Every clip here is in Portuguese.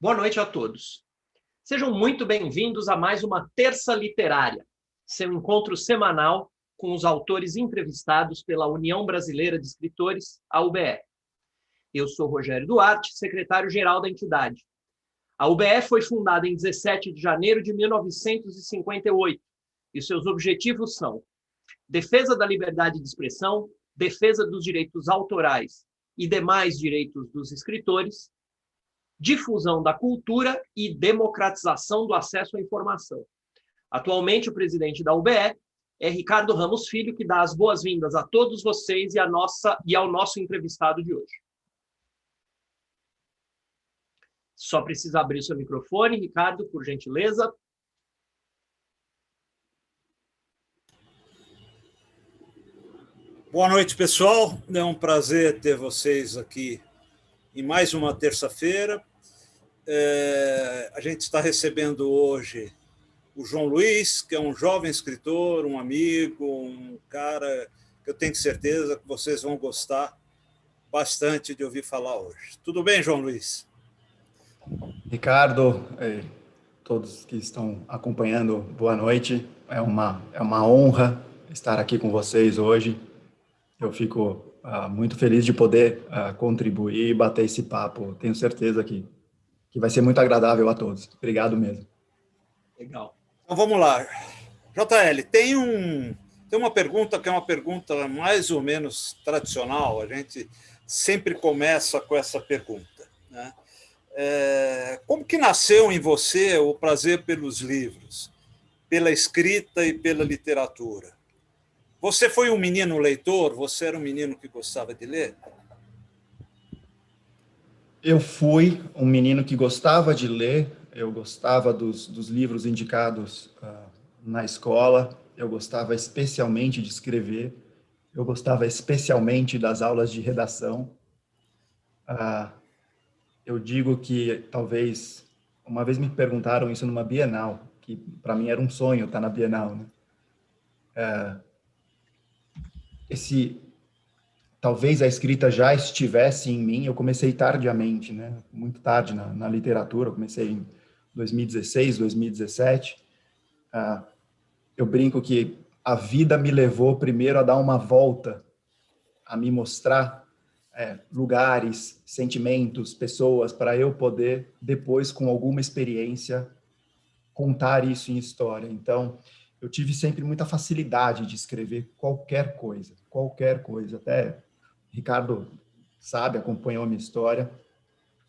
Boa noite a todos. Sejam muito bem-vindos a mais uma Terça Literária, seu encontro semanal com os autores entrevistados pela União Brasileira de Escritores, a UBE. Eu sou Rogério Duarte, secretário-geral da entidade. A UBE foi fundada em 17 de janeiro de 1958 e seus objetivos são defesa da liberdade de expressão, defesa dos direitos autorais e demais direitos dos escritores, difusão da cultura e democratização do acesso à informação. Atualmente, o presidente da UBE é Ricardo Ramos Filho, que dá as boas-vindas a todos vocês e ao nosso entrevistado de hoje. Só precisa abrir o seu microfone, Ricardo, por gentileza. Boa noite, pessoal. É um prazer ter vocês aqui em mais uma terça-feira. A gente está recebendo hoje o João Luiz, que é um jovem escritor, um amigo, um cara que eu tenho certeza que vocês vão gostar bastante de ouvir falar hoje. Tudo bem, João Luiz? Ricardo, todos que estão acompanhando, boa noite. É uma honra estar aqui com vocês hoje. Eu fico muito feliz de poder contribuir e bater esse papo. Tenho certeza que vai ser muito agradável a todos. Obrigado mesmo. Legal. Então vamos lá. JL, tem uma pergunta que é uma pergunta mais ou menos tradicional. A gente sempre começa com essa pergunta, né? Como que nasceu em você o prazer pelos livros, pela escrita e pela literatura? Você foi um menino leitor? Você era um menino que gostava de ler? Eu fui um menino que gostava de ler, eu gostava dos livros indicados na escola, eu gostava especialmente de escrever, eu gostava especialmente das aulas de redação. Eu digo que talvez, uma vez me perguntaram isso numa Bienal, que para mim era um sonho estar na Bienal, né? Talvez a escrita já estivesse em mim, eu comecei tardiamente, né? Muito tarde na literatura, eu comecei em 2016, 2017. Eu brinco que a vida me levou primeiro a dar uma volta, a me mostrar lugares, sentimentos, pessoas, para eu poder, depois, com alguma experiência, contar isso em história. Então, eu tive sempre muita facilidade de escrever qualquer coisa. Até Ricardo sabe, acompanhou a minha história.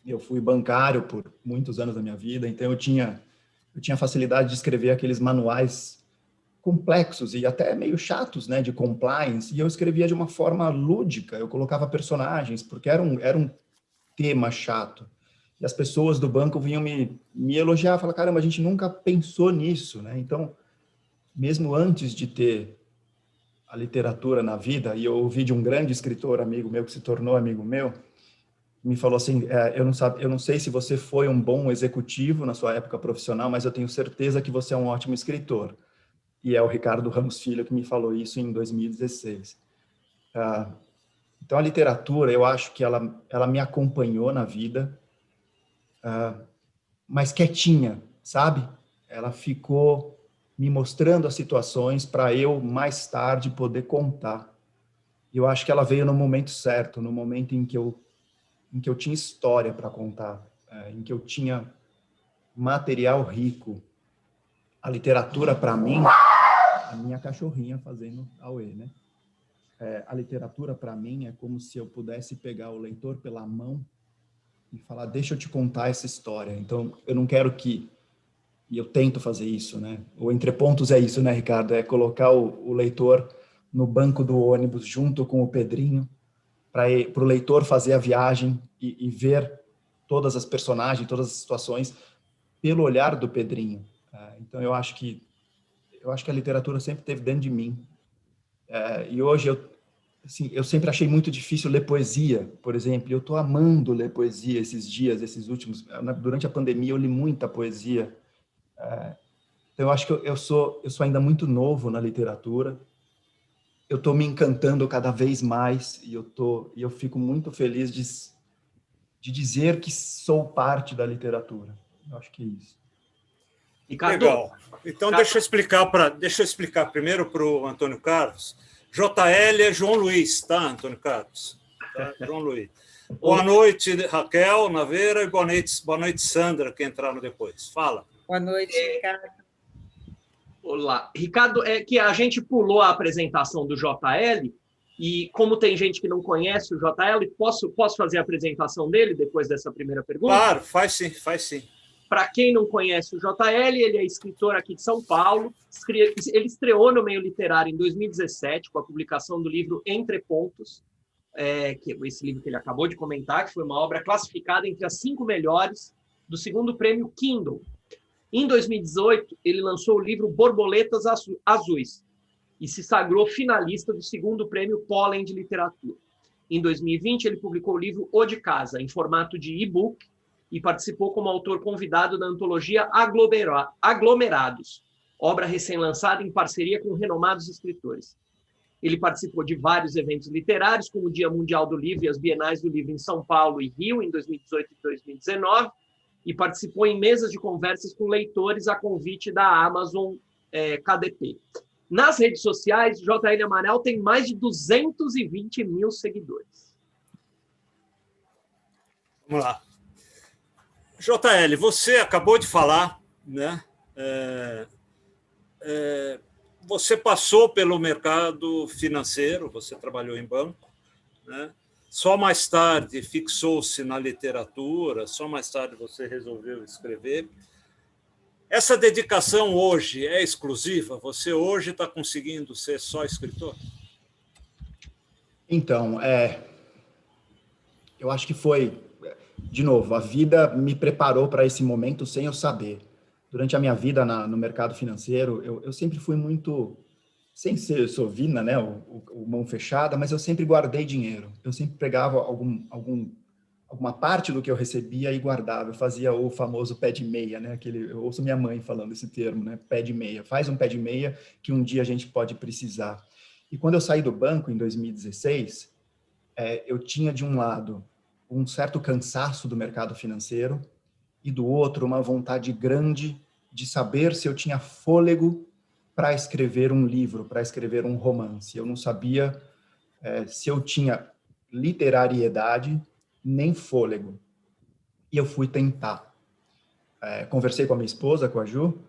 Eu fui bancário por muitos anos da minha vida, então eu tinha facilidade de escrever aqueles manuais complexos e até meio chatos, né, de compliance, e eu escrevia de uma forma lúdica, eu colocava personagens, porque era um tema chato. E as pessoas do banco vinham me elogiar, falar, caramba, a gente nunca pensou nisso, né? Então, mesmo antes de ter a literatura na vida, e eu ouvi de um grande escritor, amigo meu, que se tornou amigo meu, me falou assim, eu não sei se você foi um bom executivo na sua época profissional, mas eu tenho certeza que você é um ótimo escritor. E é o Ricardo Ramos Filho que me falou isso em 2016. Então, a literatura, eu acho que ela me acompanhou na vida, mas quietinha, sabe? Ela ficou me mostrando as situações para eu, mais tarde, poder contar. E eu acho que ela veio no momento certo, no momento em que eu tinha história para contar, em que eu tinha material rico. A literatura, para mim, a minha cachorrinha fazendo auê, né? A literatura, para mim, é como se eu pudesse pegar o leitor pela mão e falar, deixa eu te contar essa história. Então, eu não quero que... E eu tento fazer isso, né? O Entre Pontos é isso, né, Ricardo? É colocar o leitor no banco do ônibus junto com o Pedrinho, para o leitor fazer a viagem e ver todas as personagens, todas as situações pelo olhar do Pedrinho. Então, eu acho que a literatura sempre esteve dentro de mim. E hoje eu sempre achei muito difícil ler poesia, por exemplo. Eu estou amando ler poesia esses dias, esses últimos. Durante a pandemia, eu li muita poesia. Então, eu acho que eu sou ainda muito novo na literatura. Eu estou me encantando cada vez mais e eu fico muito feliz de dizer que sou parte da literatura. Eu acho que é isso. Ricardo, legal. Então, deixa eu explicar primeiro para o Antônio Carlos. JL é João Luiz, tá, Antônio Carlos? Tá? João Luiz. Boa noite, Raquel Naveira, e boa noite, Sandra, que entraram depois. Fala. Boa noite, Ricardo. Olá. Ricardo, é que a gente pulou a apresentação do JL, e como tem gente que não conhece o JL, posso fazer a apresentação dele depois dessa primeira pergunta? Claro, faz sim, faz sim. Para quem não conhece o JL, ele é escritor aqui de São Paulo. Ele estreou no meio literário em 2017, com a publicação do livro Entre Pontos, que é esse livro que ele acabou de comentar, que foi uma obra classificada entre as 5 melhores do segundo prêmio Kindle. Em 2018, ele lançou o livro Borboletas Azuis e se sagrou finalista do segundo prêmio Pólen de Literatura. Em 2020, ele publicou o livro O de Casa, em formato de e-book, e participou como autor convidado da antologia Aglomerados, obra recém-lançada em parceria com renomados escritores. Ele participou de vários eventos literários, como o Dia Mundial do Livro e as Bienais do Livro em São Paulo e Rio, em 2018 e 2019, e participou em mesas de conversas com leitores a convite da Amazon KDP. Nas redes sociais, JL Amaral tem mais de 220 mil seguidores. Vamos lá. JL, você acabou de falar, né? Você passou pelo mercado financeiro, você trabalhou em banco, né? Só mais tarde fixou-se na literatura, só mais tarde você resolveu escrever. Essa dedicação hoje é exclusiva? Você hoje está conseguindo ser só escritor? Então, eu acho que foi, de novo, a vida me preparou para esse momento sem eu saber. Durante a minha vida no mercado financeiro, eu sempre fui muito, sem ser sovina, né, o mão fechada, mas eu sempre guardei dinheiro. Eu sempre pegava alguma parte do que eu recebia e guardava. Eu fazia o famoso pé de meia, né? Eu ouço minha mãe falando esse termo, né? Pé de meia. Faz um pé de meia que um dia a gente pode precisar. E quando eu saí do banco em 2016, eu tinha de um lado um certo cansaço do mercado financeiro e do outro uma vontade grande de saber se eu tinha fôlego para escrever um livro, para escrever um romance. Eu não sabia se eu tinha literariedade nem fôlego. E eu fui tentar. Conversei com a minha esposa, com a Ju,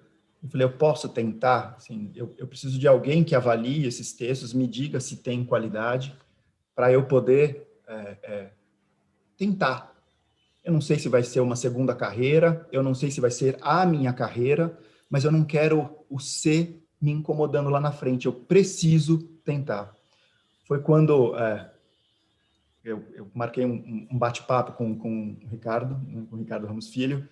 e falei, eu posso tentar? Assim, eu preciso de alguém que avalie esses textos, me diga se tem qualidade, para eu poder tentar. Eu não sei se vai ser uma segunda carreira, eu não sei se vai ser a minha carreira, mas eu não quero o ser me incomodando lá na frente. Eu preciso tentar. Foi quando eu marquei um bate-papo com o Ricardo, né, com o Ricardo Ramos Filho,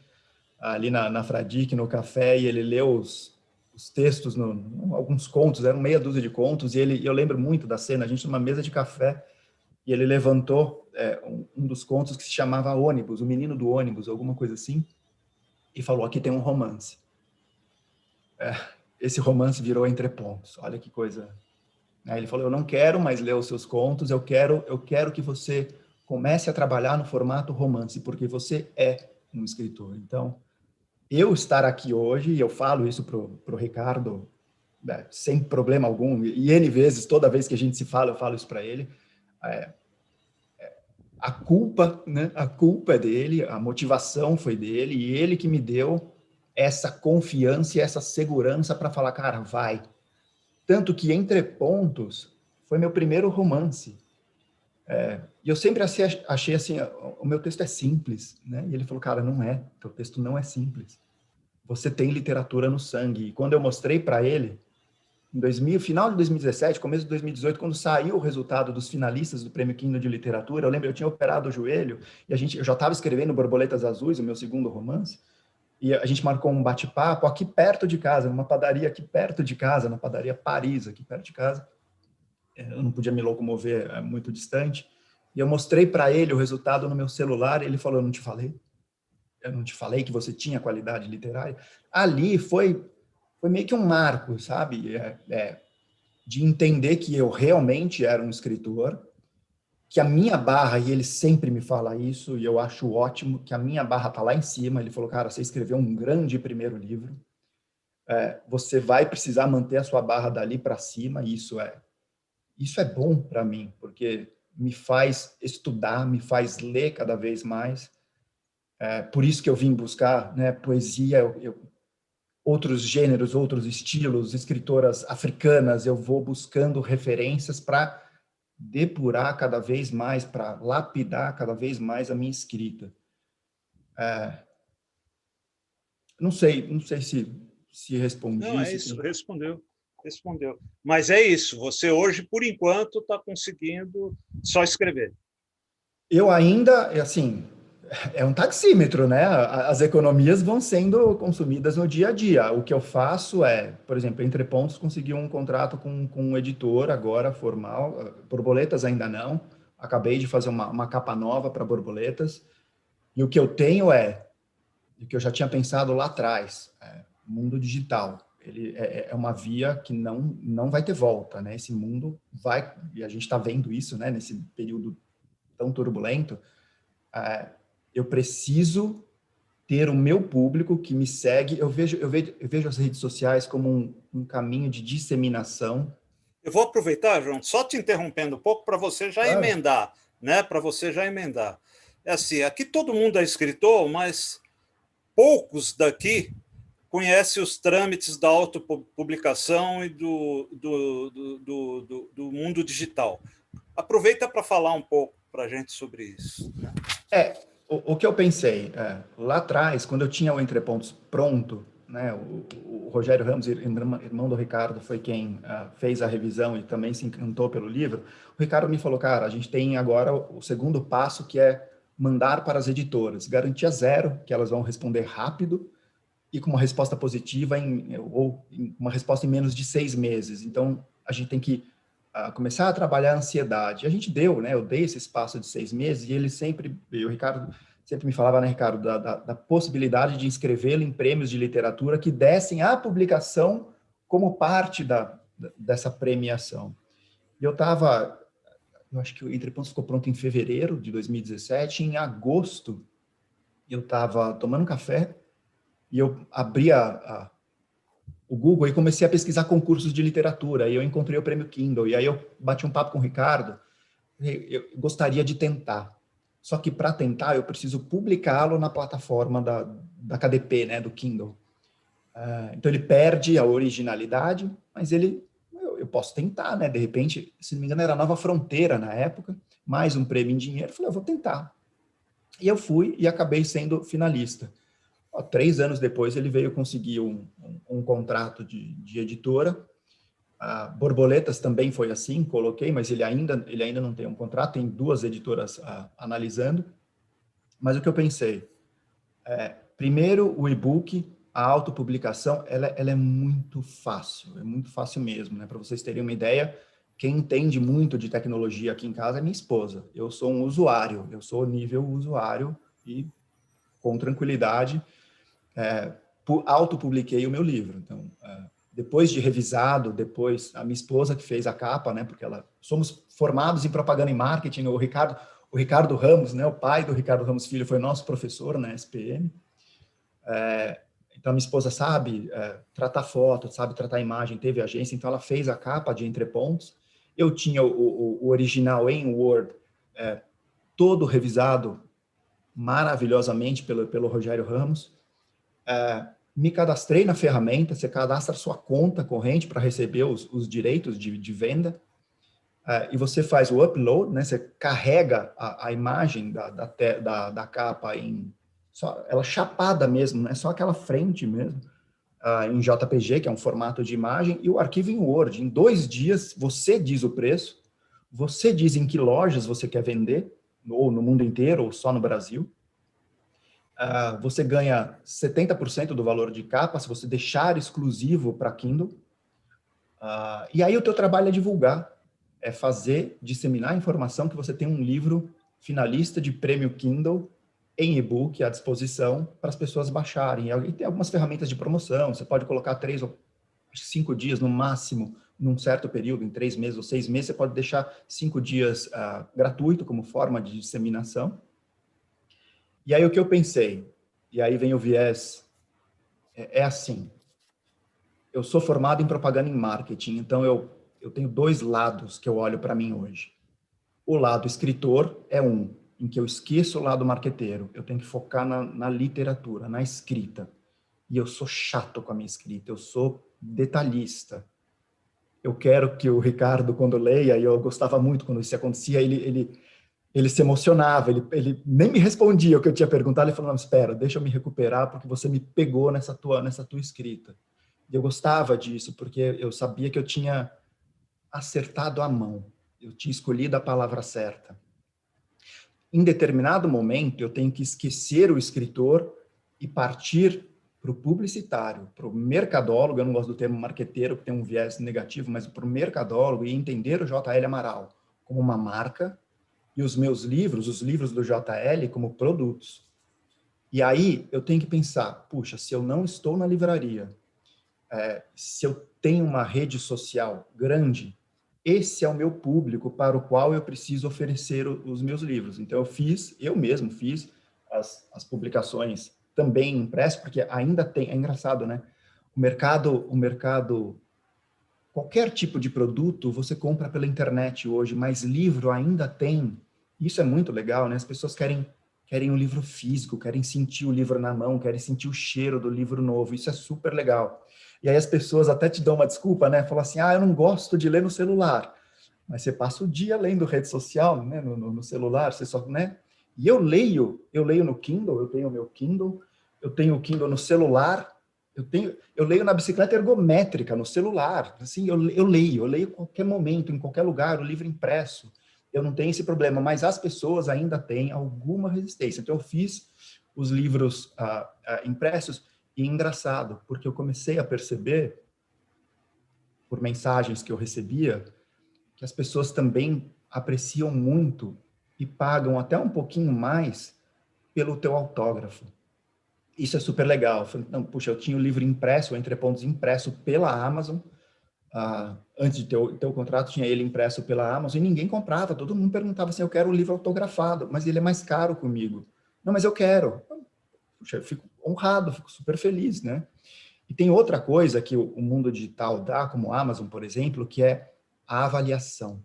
ali na Fradique, no café, e ele leu os textos, alguns contos, eram meia dúzia de contos, e eu lembro muito da cena, a gente numa mesa de café, e ele levantou um dos contos que se chamava Ônibus, o Menino do Ônibus, alguma coisa assim, e falou, aqui tem um romance. Esse romance virou Entre Pontos, olha que coisa. Aí ele falou, eu não quero mais ler os seus contos, eu quero que você comece a trabalhar no formato romance, porque você é um escritor. Então, eu estar aqui hoje, e eu falo isso pro Ricardo, sem problema algum, e N vezes, toda vez que a gente se fala, eu falo isso para ele, a culpa, né? A culpa é dele, a motivação foi dele, e ele que me deu essa confiança e essa segurança para falar, cara, vai. Tanto que Entre Pontos foi meu primeiro romance. E eu sempre achei assim, o meu texto é simples, né? E ele falou, cara, não é, teu texto não é simples. Você tem literatura no sangue. E quando eu mostrei para ele, final de 2017, começo de 2018, quando saiu o resultado dos finalistas do Prêmio Kindle de Literatura, eu lembro, eu tinha operado o joelho, e eu já estava escrevendo Borboletas Azuis, o meu segundo romance, e a gente marcou um bate-papo aqui perto de casa, numa padaria aqui perto de casa, na padaria Paris, aqui perto de casa. Eu não podia me locomover muito distante. E eu mostrei para ele o resultado no meu celular, e ele falou, eu não te falei? Eu não te falei que você tinha qualidade literária? Ali foi meio que um marco, sabe? De entender que eu realmente era um escritor, que a minha barra, e ele sempre me fala isso, e eu acho ótimo, que a minha barra está lá em cima. Ele falou, cara, você escreveu um grande primeiro livro, você vai precisar manter a sua barra dali para cima, e isso é bom para mim, porque me faz estudar, me faz ler cada vez mais. Por isso que eu vim buscar, né, poesia, outros gêneros, outros estilos, escritoras africanas, eu vou buscando referências para depurar cada vez mais, para lapidar cada vez mais a minha escrita. Não sei se respondi. Não, é isso, respondeu. Mas é isso, você hoje, por enquanto, está conseguindo só escrever. Eu ainda, assim, é um taxímetro, né? As economias vão sendo consumidas no dia a dia. O que eu faço é, por exemplo, Entre Pontos consegui um contrato com um editor agora, formal. Borboletas ainda não. Acabei de fazer uma capa nova para Borboletas. E o que eu tenho o que eu já tinha pensado lá atrás, mundo digital. Ele é uma via que não vai ter volta, né? Esse mundo vai, e a gente está vendo isso, né? Nesse período tão turbulento, eu preciso ter o meu público que me segue. Eu vejo as redes sociais como um caminho de disseminação. Eu vou aproveitar, João, só te interrompendo um pouco para você já emendar, né? Para você já emendar. É assim, aqui todo mundo é escritor, mas poucos daqui conhecem os trâmites da autopublicação e do mundo digital. Aproveita para falar um pouco para a gente sobre isso. O que eu pensei, lá atrás, quando eu tinha o Entre Pontos pronto, né, o Rogério Ramos, irmão do Ricardo, foi quem fez a revisão e também se encantou pelo livro. O Ricardo me falou, cara, a gente tem agora o segundo passo, que é mandar para as editoras, garantia zero, que elas vão responder rápido e com uma resposta positiva ou uma resposta em menos de 6 meses. Então, a gente tem que começar a trabalhar a ansiedade. A gente deu, né? Eu dei esse espaço de 6 meses e o Ricardo sempre me falava, né, Ricardo, da possibilidade de inscrevê-lo em prêmios de literatura que dessem a publicação como parte dessa premiação. E eu acho que o Entre Pontos ficou pronto em fevereiro de 2017. Em agosto, eu estava tomando café e eu abri o Google e comecei a pesquisar concursos de literatura. E eu encontrei o prêmio Kindle. E aí eu bati um papo com o Ricardo. Eu gostaria de tentar. Só que para tentar, eu preciso publicá-lo na plataforma da KDP, né, do Kindle. Então ele perde a originalidade, mas eu posso tentar, né? De repente, se não me engano, era Nova Fronteira na época, mais um prêmio em dinheiro. Eu falei, eu vou tentar. E eu fui e acabei sendo finalista. 3 anos depois, ele veio conseguir um contrato de editora. Borboletas também foi assim, coloquei, mas ele ainda não tem um contrato, tem 2 editoras analisando. Mas o que eu pensei? Primeiro, o e-book, a autopublicação, ela é muito fácil mesmo, né? Para vocês terem uma ideia, quem entende muito de tecnologia aqui em casa é minha esposa. Eu sou um usuário, eu sou nível usuário e com tranquilidade autopubliquei o meu livro. Então, depois de revisado, depois a minha esposa que fez a capa, né? Porque somos formados em propaganda e marketing. O Ricardo Ramos, né? O pai do Ricardo Ramos Filho foi nosso professor na SPM. Então, a minha esposa sabe tratar foto, sabe tratar imagem, teve agência, então ela fez a capa de Entre Pontos. Eu tinha o original em Word, todo revisado maravilhosamente pelo Rogério Ramos. Me cadastrei na ferramenta, você cadastra sua conta corrente para receber os direitos de venda, e você faz o upload, né? Você carrega a imagem da capa ela chapada mesmo, né? Só aquela frente mesmo, em JPG, que é um formato de imagem, e o arquivo em Word. Em 2 dias, você diz o preço, você diz em que lojas você quer vender, ou no mundo inteiro, ou só no Brasil. Você ganha 70% do valor de capa se você deixar exclusivo para Kindle. E aí o teu trabalho é divulgar, disseminar a informação que você tem um livro finalista de prêmio Kindle em e-book à disposição para as pessoas baixarem. E tem algumas ferramentas de promoção, você pode colocar 3 ou 5 dias no máximo num certo período, em 3 meses ou 6 meses, você pode deixar 5 dias gratuito como forma de disseminação. E aí o que eu pensei, e aí vem o viés, é assim, eu sou formado em propaganda e marketing, então eu tenho 2 lados que eu olho para mim hoje. O lado escritor é um, em que eu esqueço o lado marqueteiro, eu tenho que focar na literatura, na escrita. E eu sou chato com a minha escrita, eu sou detalhista. Eu quero que o Ricardo, quando leia, e eu gostava muito quando isso acontecia, ele se emocionava, ele nem me respondia o que eu tinha perguntado, ele falou, não, espera, deixa eu me recuperar, porque você me pegou nessa tua escrita. E eu gostava disso, porque eu sabia que eu tinha acertado a mão, eu tinha escolhido a palavra certa. Em determinado momento, eu tenho que esquecer o escritor e partir para o publicitário, para o mercadólogo, eu não gosto do termo marqueteiro, que tem um viés negativo, mas para o mercadólogo e entender o JL Amaral como uma marca e os meus livros, os livros do JL, como produtos. E aí eu tenho que pensar, puxa, se eu não estou na livraria, se eu tenho uma rede social grande, esse é o meu público para o qual eu preciso oferecer os meus livros. Então eu mesmo fiz as publicações também impresso, porque ainda tem, é engraçado, né? O mercado, qualquer tipo de produto você compra pela internet hoje, mas livro ainda tem. Isso é muito legal, né? As pessoas querem um livro físico, querem sentir o livro na mão, querem sentir o cheiro do livro novo. Isso é super legal. E aí as pessoas até te dão uma desculpa, né? Falam assim, eu não gosto de ler no celular. Mas você passa o dia lendo rede social, né? No celular, você só, né? E eu leio no Kindle, eu tenho o meu Kindle, eu tenho o Kindle no celular, eu leio na bicicleta ergométrica, no celular, assim, eu leio em qualquer momento, em qualquer lugar, o livro impresso. Eu não tenho esse problema, mas as pessoas ainda têm alguma resistência. Então eu fiz os livros impressos, e engraçado, porque eu comecei a perceber, por mensagens que eu recebia, que as pessoas também apreciam muito e pagam até um pouquinho mais pelo teu autógrafo. Isso é super legal. Eu falei, não, puxa, eu tinha o livro impresso, o Entre Pontos impresso pela Amazon. Antes de ter o contrato, tinha ele impresso pela Amazon e ninguém comprava. Todo mundo perguntava assim, eu quero o livro autografado, mas ele é mais caro comigo. Não, mas eu quero. Puxa, eu fico honrado, fico super feliz, né? E tem outra coisa que o mundo digital dá, como a Amazon, por exemplo, que é a avaliação.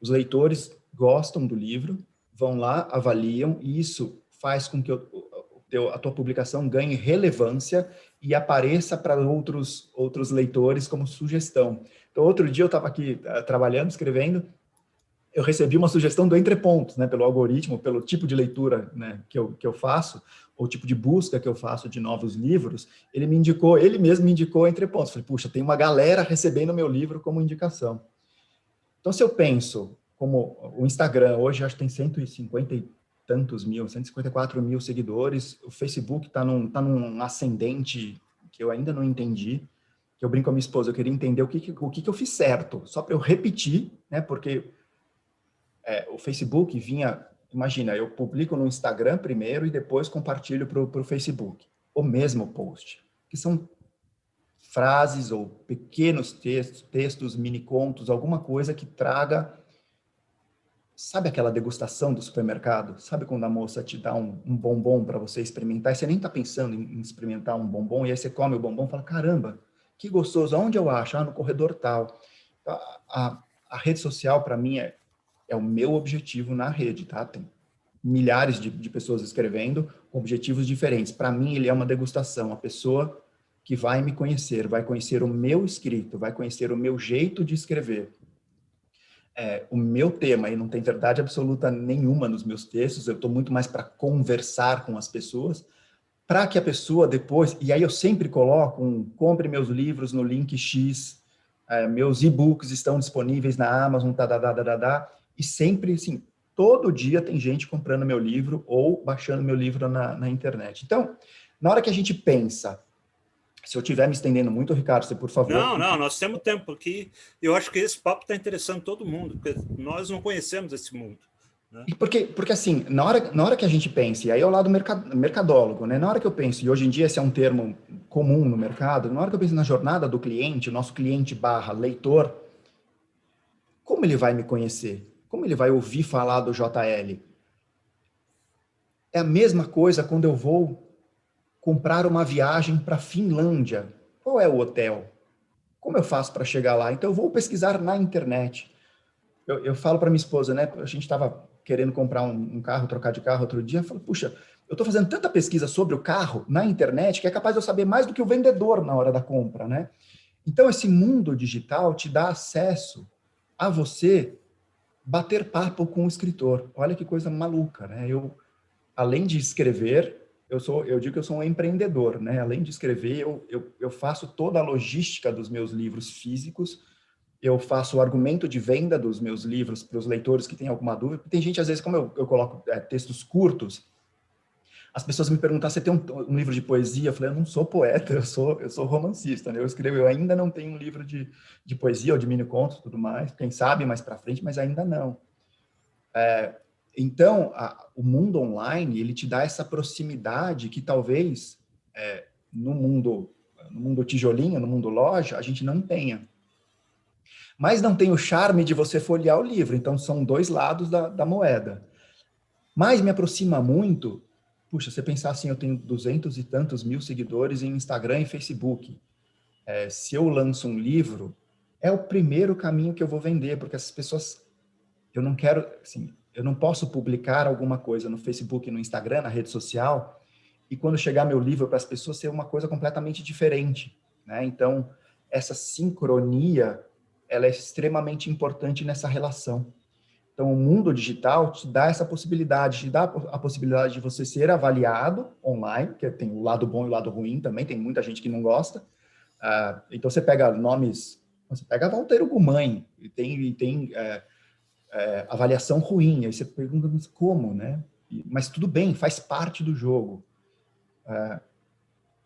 Os leitores gostam do livro, vão lá, avaliam, e isso faz com que a tua publicação ganhe relevância e apareça para outros leitores como sugestão. Então, outro dia eu estava aqui trabalhando, escrevendo, eu recebi uma sugestão do Entre Pontos, né, pelo algoritmo, pelo tipo de leitura, né, que eu faço, ou tipo de busca que eu faço de novos livros, ele mesmo me indicou Entre Pontos. Falei, puxa, tem uma galera recebendo meu livro como indicação. Então, se eu penso como o Instagram, hoje acho que tem 150 e tantos mil, 154 mil seguidores, o Facebook está num ascendente que eu ainda não entendi, que eu brinco com a minha esposa, eu queria entender o que eu fiz certo, só para eu repetir, né, porque o Facebook vinha, imagina, eu publico no Instagram primeiro e depois compartilho para o Facebook, o mesmo post, que são frases ou pequenos textos, mini contos, alguma coisa que traga, sabe aquela degustação do supermercado? Sabe quando a moça te dá um bombom para você experimentar, e você nem está pensando em experimentar um bombom, e aí você come o bombom e fala, caramba, que gostoso, aonde eu acho? No corredor tal. A rede social, para mim, é o meu objetivo na rede, tá? Tem milhares de pessoas escrevendo com objetivos diferentes. Para mim, ele é uma degustação. A pessoa que vai me conhecer, vai conhecer o meu escrito, vai conhecer o meu jeito de escrever, o meu tema, e não tem verdade absoluta nenhuma nos meus textos, eu estou muito mais para conversar com as pessoas, para que a pessoa depois, e aí eu sempre coloco compre meus livros no link X, meus e-books estão disponíveis na Amazon, e sempre, assim, todo dia tem gente comprando meu livro ou baixando meu livro na internet. Então, na hora que a gente pensa, se eu estiver me estendendo muito, Ricardo, você, por favor... Não, nós temos tempo aqui. Eu acho que esse papo está interessando todo mundo, porque nós não conhecemos esse mundo. Né? Porque assim, na hora que a gente pensa, e aí é o lado mercadólogo, né? Na hora que eu penso, e hoje em dia esse é um termo comum no mercado, na hora que eu penso na jornada do cliente, o nosso cliente barra leitor, como ele vai me conhecer? Como ele vai ouvir falar do JL? É a mesma coisa quando eu vou comprar uma viagem para a Finlândia. Qual é o hotel? Como eu faço para chegar lá? Então, eu vou pesquisar na internet. Eu falo para minha esposa, né? A gente estava querendo comprar um carro, trocar de carro outro dia. Eu falo, puxa, eu estou fazendo tanta pesquisa sobre o carro na internet que é capaz de eu saber mais do que o vendedor na hora da compra, né? Então, esse mundo digital te dá acesso a você bater papo com o escritor. Olha que coisa maluca, né? Além de escrever, eu digo que eu sou um empreendedor, né? Além de escrever, eu faço toda a logística dos meus livros físicos, eu faço o argumento de venda dos meus livros para os leitores que têm alguma dúvida. Tem gente, às vezes, como eu coloco textos curtos, as pessoas me perguntam, você tem um livro de poesia? Eu falei, eu não sou poeta, eu sou romancista, né? Eu ainda não tenho um livro de poesia ou de mini-contos e tudo mais, quem sabe mais para frente, mas ainda não. Então, o mundo online, ele te dá essa proximidade que talvez no mundo tijolinho, no mundo loja, a gente não tenha. Mas não tem o charme de você folhear o livro, então são dois lados da moeda. Mas me aproxima muito, puxa, você pensar assim, eu tenho 200 e tantos mil seguidores em Instagram e Facebook. Se eu lanço um livro, é o primeiro caminho que eu vou vender, porque essas pessoas, eu não quero, assim, eu não posso publicar alguma coisa no Facebook, no Instagram, na rede social, e quando chegar meu livro para as pessoas ser uma coisa completamente diferente, né? Então, essa sincronia, ela é extremamente importante nessa relação. Então, o mundo digital te dá essa possibilidade, te dá a possibilidade de você ser avaliado online, que tem o lado bom e o lado ruim também, tem muita gente que não gosta. Então, você pega nomes, você pega Valteiro Guimarães, e tem avaliação ruim, aí você pergunta, mas como, né? Mas tudo bem, faz parte do jogo.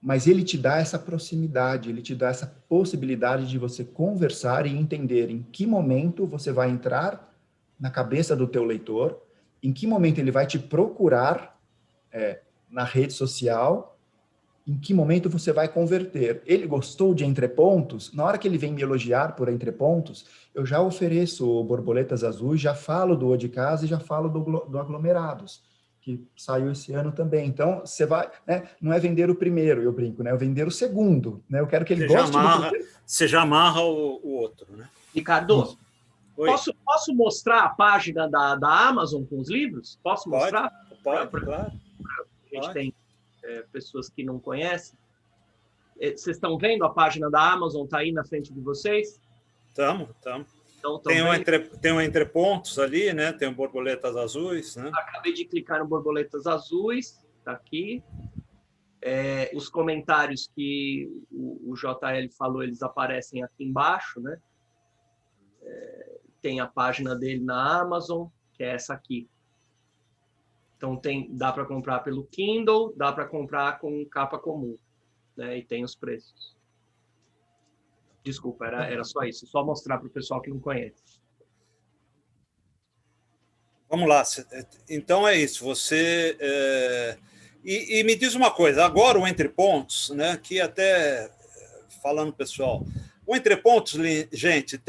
Mas ele te dá essa proximidade, ele te dá essa possibilidade de você conversar e entender em que momento você vai entrar na cabeça do teu leitor, em que momento ele vai te procurar na rede social, em que momento você vai converter. Ele gostou de Entrepontos? Na hora que ele vem me elogiar por Entrepontos, eu já ofereço Borboletas Azuis, já falo do O de Casa e já falo do Aglomerados, que saiu esse ano também. Então, você vai, né? Não é vender o primeiro, eu brinco, né? É vender o segundo, né? Eu quero que ele goste do primeiro. Você já amarra o outro, né? Ricardo, posso mostrar a página da Amazon com os livros? Posso mostrar? Pode, claro. A gente tem pessoas que não conhecem. Vocês estão vendo a página da Amazon? Está aí na frente de vocês? Estamos. Então, tem um Entrepontos ali, né? Tem um Borboletas Azuis, né? Acabei de clicar no Borboletas Azuis, está aqui. Os comentários que o JL falou, eles aparecem aqui embaixo, né? Tem a página dele na Amazon, que é essa aqui. Então, dá para comprar pelo Kindle, dá para comprar com capa comum, né? E tem os preços. Desculpa, era só isso. Só mostrar para o pessoal que não conhece. Vamos lá. Então, é isso. Você... E me diz uma coisa. Agora, o Entrepontos, né? Que até... Falando, pessoal... O Entrepontos, gente,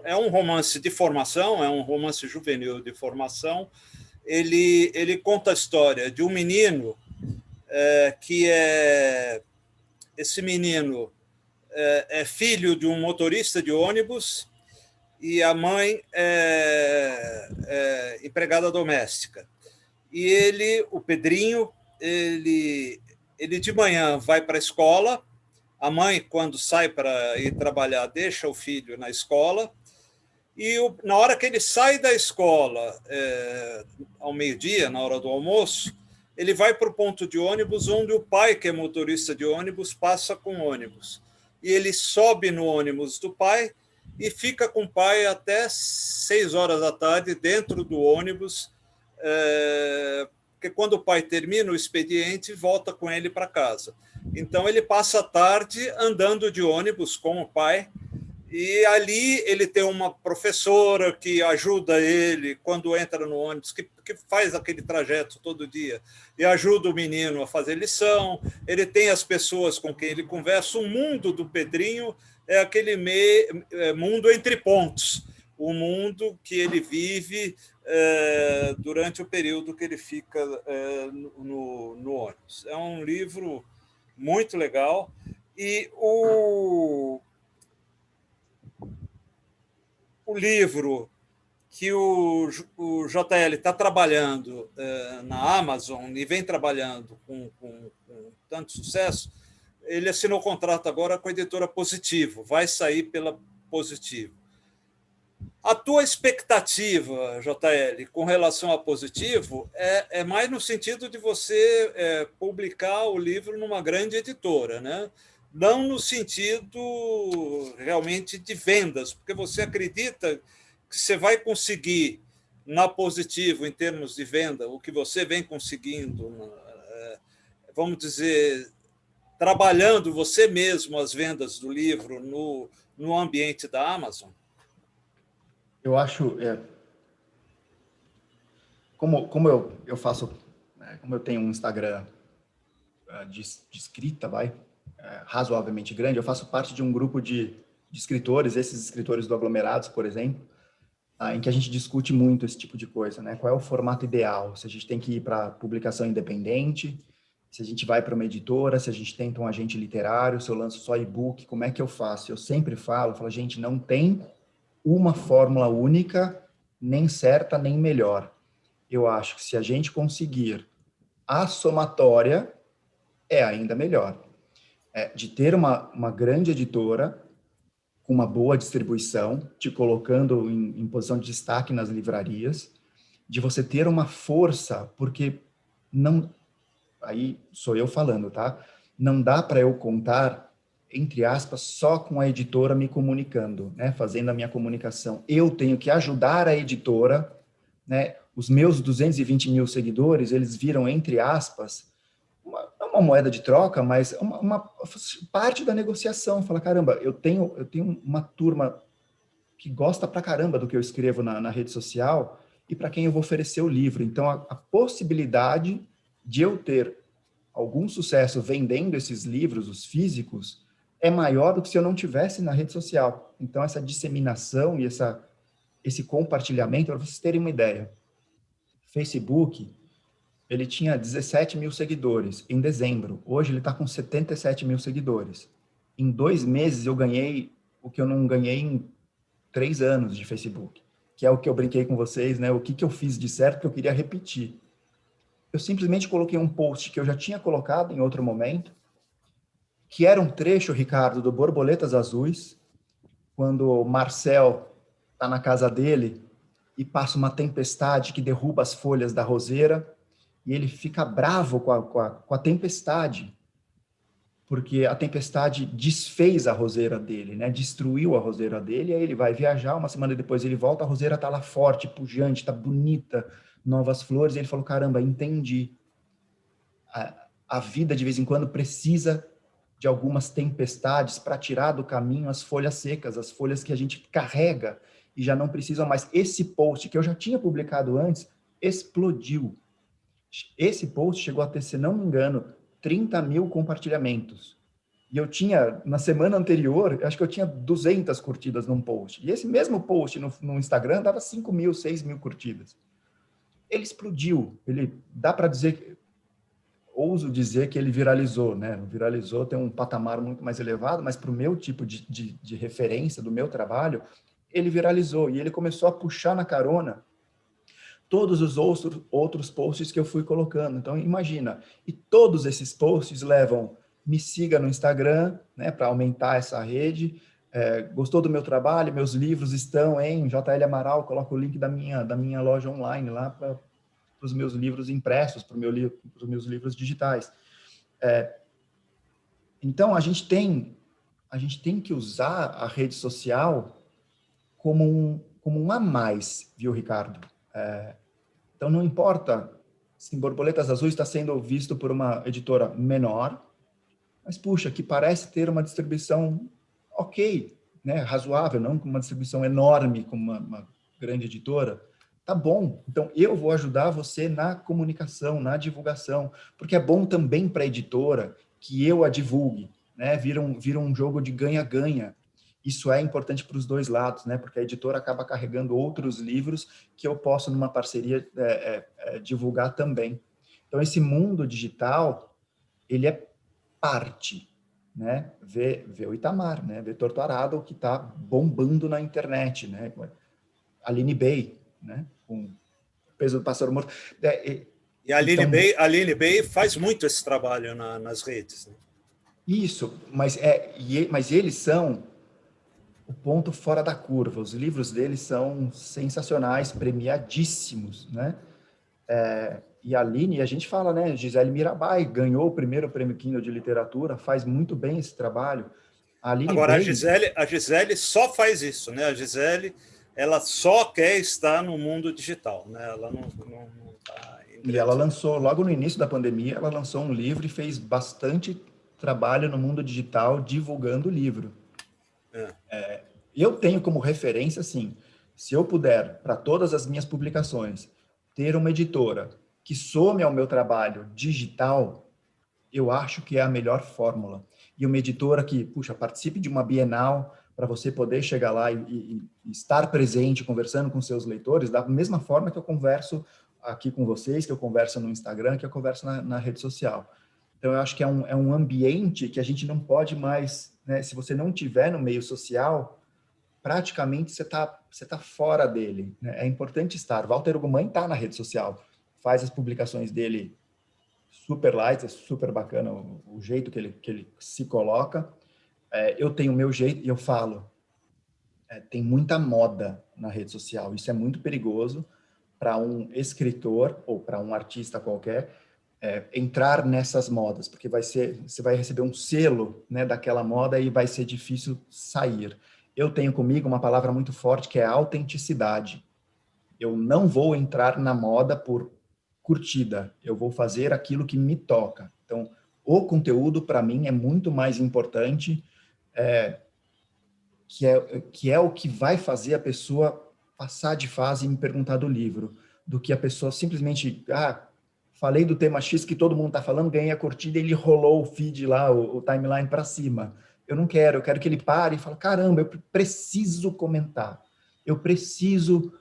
é um romance de formação, é um romance juvenil de formação. Ele conta a história de um menino que é... Esse menino é filho de um motorista de ônibus e a mãe é empregada doméstica. E ele, o Pedrinho, ele de manhã vai para a escola. A mãe, quando sai para ir trabalhar, deixa o filho na escola. E na hora que ele sai da escola, ao meio-dia, na hora do almoço, ele vai para o ponto de ônibus onde o pai, que é motorista de ônibus, passa com o ônibus. E ele sobe no ônibus do pai e fica com o pai até 6 horas da tarde dentro do ônibus, porque quando o pai termina o expediente, volta com ele para casa. Então, ele passa a tarde andando de ônibus com o pai E ali ele tem uma professora que ajuda ele quando entra no ônibus, que faz aquele trajeto todo dia, e ajuda o menino a fazer lição. Ele tem as pessoas com quem ele conversa. O mundo do Pedrinho é aquele mundo entre pontos, o mundo que ele vive durante o período que ele fica no ônibus. É um livro muito legal. E o livro que o JL está trabalhando na Amazon e vem trabalhando com tanto sucesso, ele assinou contrato agora com a editora Positivo, vai sair pela Positivo. A tua expectativa, JL, com relação a Positivo, é mais no sentido de você publicar o livro numa grande editora, né? Não no sentido realmente de vendas, porque você acredita que você vai conseguir na Positivo, em termos de venda, o que você vem conseguindo, vamos dizer, trabalhando você mesmo as vendas do livro no ambiente da Amazon? Eu acho, como eu faço, como eu tenho um Instagram de escrita, razoavelmente grande, eu faço parte de um grupo de escritores, esses escritores do Aglomerados, por exemplo, em que a gente discute muito esse tipo de coisa, né? Qual é o formato ideal? Se a gente tem que ir para publicação independente, se a gente vai para uma editora, se a gente tenta um agente literário, se eu lanço só e-book, como é que eu faço? Eu sempre falo, gente, não tem uma fórmula única, nem certa, nem melhor. Eu acho que se a gente conseguir a somatória, é ainda melhor. De ter uma grande editora com uma boa distribuição, te colocando em posição de destaque nas livrarias, de você ter uma força, porque não, aí sou eu falando, tá? Não dá para eu contar, entre aspas, só com a editora me comunicando, né? Fazendo a minha comunicação. Eu tenho que ajudar a editora, né? Os meus 220 mil seguidores, eles viram, entre aspas, uma moeda de troca, mas uma parte da negociação. Fala, caramba, eu tenho uma turma que gosta pra caramba do que eu escrevo na rede social e para quem eu vou oferecer o livro. Então, a possibilidade de eu ter algum sucesso vendendo esses livros, os físicos, é maior do que se eu não tivesse na rede social. Então, essa disseminação e esse compartilhamento, para vocês terem uma ideia, Facebook, ele tinha 17 mil seguidores em dezembro. Hoje ele está com 77 mil seguidores. Em 2 meses eu ganhei o que eu não ganhei em 3 anos de Facebook, que é o que eu brinquei com vocês, né? O que eu fiz de certo que eu queria repetir. Eu simplesmente coloquei um post que eu já tinha colocado em outro momento, que era um trecho, Ricardo, do Borboletas Azuis, quando o Marcel está na casa dele e passa uma tempestade que derruba as folhas da roseira, e ele fica bravo com a tempestade, porque a tempestade desfez a roseira dele, né? Destruiu a roseira dele, aí ele vai viajar, uma semana depois ele volta, a roseira está lá forte, pujante, está bonita, novas flores, e ele falou, caramba, entendi. A vida, de vez em quando, precisa de algumas tempestades para tirar do caminho as folhas secas, as folhas que a gente carrega e já não precisam mais. Esse post que eu já tinha publicado antes, explodiu. Esse post chegou a ter, se não me engano, 30 mil compartilhamentos. E eu tinha, na semana anterior, acho que eu tinha 200 curtidas num post. E esse mesmo post no Instagram dava 5 mil, 6 mil curtidas. Ele explodiu. Dá para dizer, ouso dizer que ele viralizou, né? Viralizou, tem um patamar muito mais elevado, mas para o meu tipo de referência, do meu trabalho, ele viralizou. E ele começou a puxar na carona todos os outros posts que eu fui colocando. Então, imagina. E todos esses posts levam, me siga no Instagram, né, para aumentar essa rede. Gostou do meu trabalho? Meus livros estão em JL Amaral, coloco o link da minha loja online lá para os meus livros impressos, para os meus livros digitais. Então, a gente tem que usar a rede social como um a mais, viu, Ricardo? Então, não importa se Borboletas Azuis está sendo visto por uma editora menor, mas, puxa, que parece ter uma distribuição ok. né, razoável, não com uma distribuição enorme como uma grande editora, tá bom. Então, eu vou ajudar você na comunicação, na divulgação, porque é bom também para a editora que eu a divulgue, né? Vira um jogo de ganha-ganha. Isso é importante para os dois lados, né? Porque a editora acaba carregando outros livros que eu posso, numa parceria, divulgar também. Então, esse mundo digital, ele é parte, né? Vê o Itamar, né? Vê Torto Arado, que está bombando na internet, né? Aline Bay, né? Com o Peso do Pássaro Morto. E a Então, Aline Bay faz muito esse trabalho nas redes. Né? isso, mas eles são o ponto fora da curva. Os livros deles são sensacionais, premiadíssimos, né? E a Aline, a gente fala, né? Gisele Mirabai ganhou o primeiro prêmio Kindle de literatura, faz muito bem esse trabalho. A Aline Agora, Bay, a Gisele só faz isso, né? A Gisele, ela só quer estar no mundo digital, né? Ela não está em e ela grandes... lançou, logo no início da pandemia, ela lançou um livro e fez bastante trabalho no mundo digital divulgando o livro. Eu tenho como referência, assim, se eu puder, para todas as minhas publicações, ter uma editora que some ao meu trabalho digital, eu acho que é a melhor fórmula. E uma editora que, puxa, participe de uma Bienal para você poder chegar lá e estar presente, conversando com seus leitores, da mesma forma que eu converso aqui com vocês, que eu converso no Instagram, que eu converso na rede social. Então, eu acho que é um ambiente que a gente não pode mais, né? Se você não tiver no meio social, praticamente você tá fora dele, né? É importante estar. Walter Ugumãe está na rede social, faz as publicações dele super light, é super bacana o jeito que ele se coloca. Eu tenho o meu jeito e eu falo, tem muita moda na rede social, isso é muito perigoso para um escritor ou para um artista qualquer entrar nessas modas, porque você vai receber um selo, né, daquela moda e vai ser difícil sair. Eu tenho comigo uma palavra muito forte que é autenticidade. Eu não vou entrar na moda por curtida, eu vou fazer aquilo que me toca. Então, o conteúdo, para mim, é muito mais importante, que é o que vai fazer a pessoa passar de fase e me perguntar do livro, do que a pessoa simplesmente, falei do tema X que todo mundo está falando, ganhei a curtida e ele rolou o feed lá, o timeline para cima. Eu quero que ele pare e fale, caramba, eu preciso comentar, eu preciso,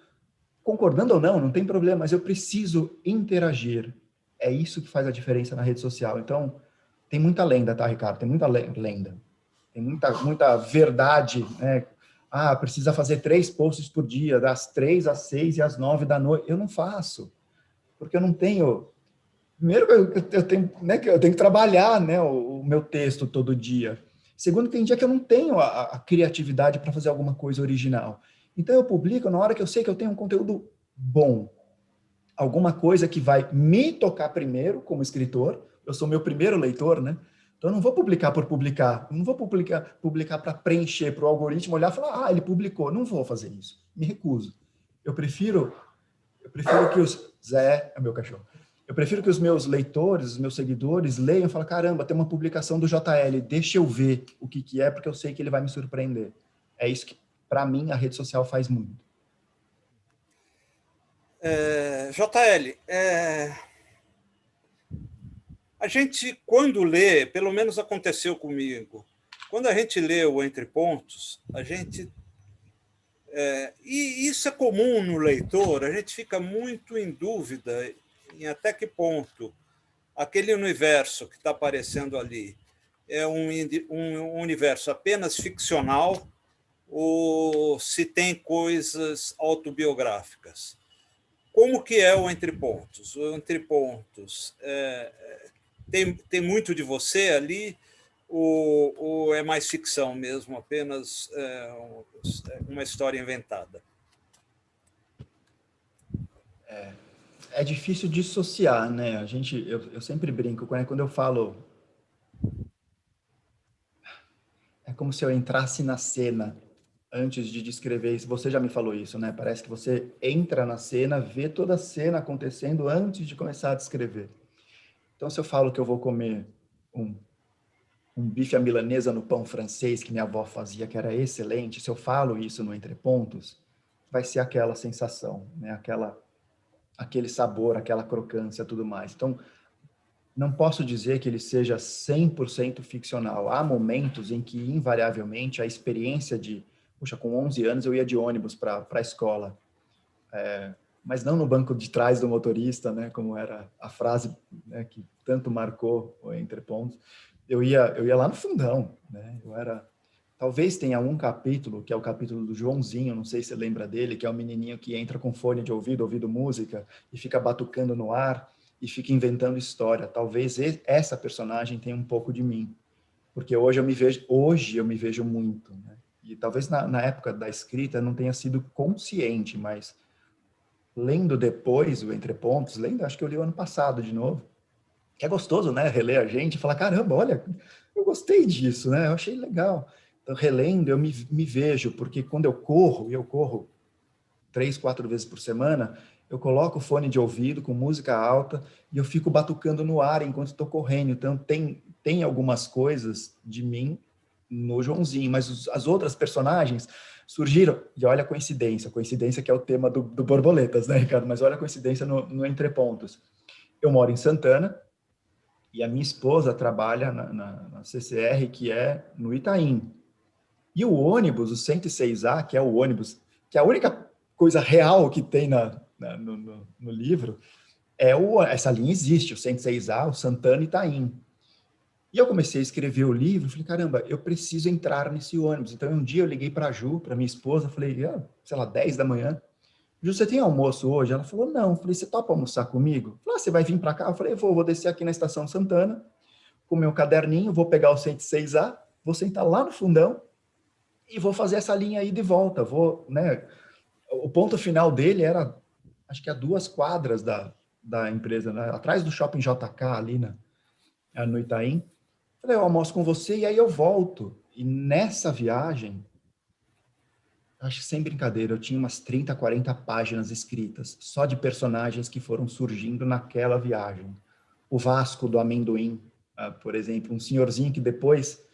concordando ou não tem problema, mas eu preciso interagir. É isso que faz a diferença na rede social. Então, tem muita lenda, tá, Ricardo? Tem muita lenda. Tem muita verdade, né? Precisa fazer 3 posts por dia, das 3 às 6 e às 9 da noite. Eu não faço, porque eu não tenho... Primeiro, eu tenho, né, que eu tenho que trabalhar, né, o meu texto todo dia. Segundo, tem dia que eu não tenho a criatividade para fazer alguma coisa original. Então, eu publico na hora que eu sei que eu tenho um conteúdo bom. Alguma coisa que vai me tocar primeiro, como escritor. Eu sou meu primeiro leitor, né? Então, eu não vou publicar por publicar. Eu não vou publicar para preencher, para o algoritmo olhar e falar, ele publicou. Não vou fazer isso. Me recuso. Eu prefiro que os... Zé é meu cachorro. Eu prefiro que os meus leitores, os meus seguidores leiam e falem, caramba, tem uma publicação do JL, deixa eu ver o que é, porque eu sei que ele vai me surpreender. É isso que, para mim, a rede social faz muito. JL, a gente, quando lê, pelo menos aconteceu comigo, quando a gente lê o Entre Pontos, a gente... e isso é comum no leitor, a gente fica muito em dúvida em até que ponto aquele universo que está aparecendo ali é um universo apenas ficcional ou se tem coisas autobiográficas. Como que é o Entre Pontos? O Entre Pontos tem muito de você ali ou é mais ficção mesmo, apenas uma história inventada? É difícil dissociar, né? Eu sempre brinco quando eu falo, é como se eu entrasse na cena antes de descrever isso. Você já me falou isso, né? Parece que você entra na cena, vê toda a cena acontecendo antes de começar a descrever. Então, se eu falo que eu vou comer um um bife à milanesa no pão francês que minha avó fazia, que era excelente, se eu falo isso no Entre Pontos, vai ser aquela sensação, né? Aquele sabor, aquela crocância, tudo mais. Então, não posso dizer que ele seja 100% ficcional. Há momentos em que, invariavelmente, a experiência de... Puxa, com 11 anos eu ia de ônibus para a escola, mas não no banco de trás do motorista, né, como era a frase, né, que tanto marcou o Entre Pontos. Eu ia lá no fundão, né? Talvez tenha um capítulo, que é o capítulo do Joãozinho, não sei se você lembra dele, que é o menininho que entra com fone de ouvido, ouvindo música, e fica batucando no ar, e fica inventando história. Talvez essa personagem tenha um pouco de mim, porque hoje eu me vejo muito, né? E talvez na época da escrita não tenha sido consciente, mas lendo depois o Entre Pontos, acho que eu li o ano passado de novo, que é gostoso, né? Reler a gente e falar, caramba, olha, eu gostei disso, né? Eu achei legal. Então, relendo, eu me vejo, porque quando eu corro 3, 4 vezes por semana, eu coloco o fone de ouvido com música alta e eu fico batucando no ar enquanto estou correndo. Então, tem algumas coisas de mim no Joãozinho, mas as outras personagens surgiram, e olha a coincidência que é o tema do Borboletas, né, Ricardo? Mas olha a coincidência no Entre Pontos. Eu moro em Santana, e a minha esposa trabalha na CCR, que é no Itaim. E o ônibus, o 106A, que é o ônibus, que é a única coisa real que tem no livro, essa linha existe, o 106A, o Santana e Itaim. E eu comecei a escrever o livro, falei, caramba, eu preciso entrar nesse ônibus. Então, um dia eu liguei para a Ju, para minha esposa, falei, sei lá, 10 da manhã, Ju, você tem almoço hoje? Ela falou, não. Eu falei, você topa almoçar comigo? Falei, você vai vir para cá? Eu falei, vou descer aqui na Estação Santana, com meu caderninho, vou pegar o 106A, vou sentar lá no fundão e vou fazer essa linha aí de volta. Né? O ponto final dele era, acho que a 2 quadras da empresa, né? Atrás do Shopping JK, ali no Itaim. Falei, eu almoço com você e aí eu volto. E nessa viagem, acho que sem brincadeira, eu tinha umas 30, 40 páginas escritas, só de personagens que foram surgindo naquela viagem. O Vasco do Amendoim, por exemplo, um senhorzinho que depois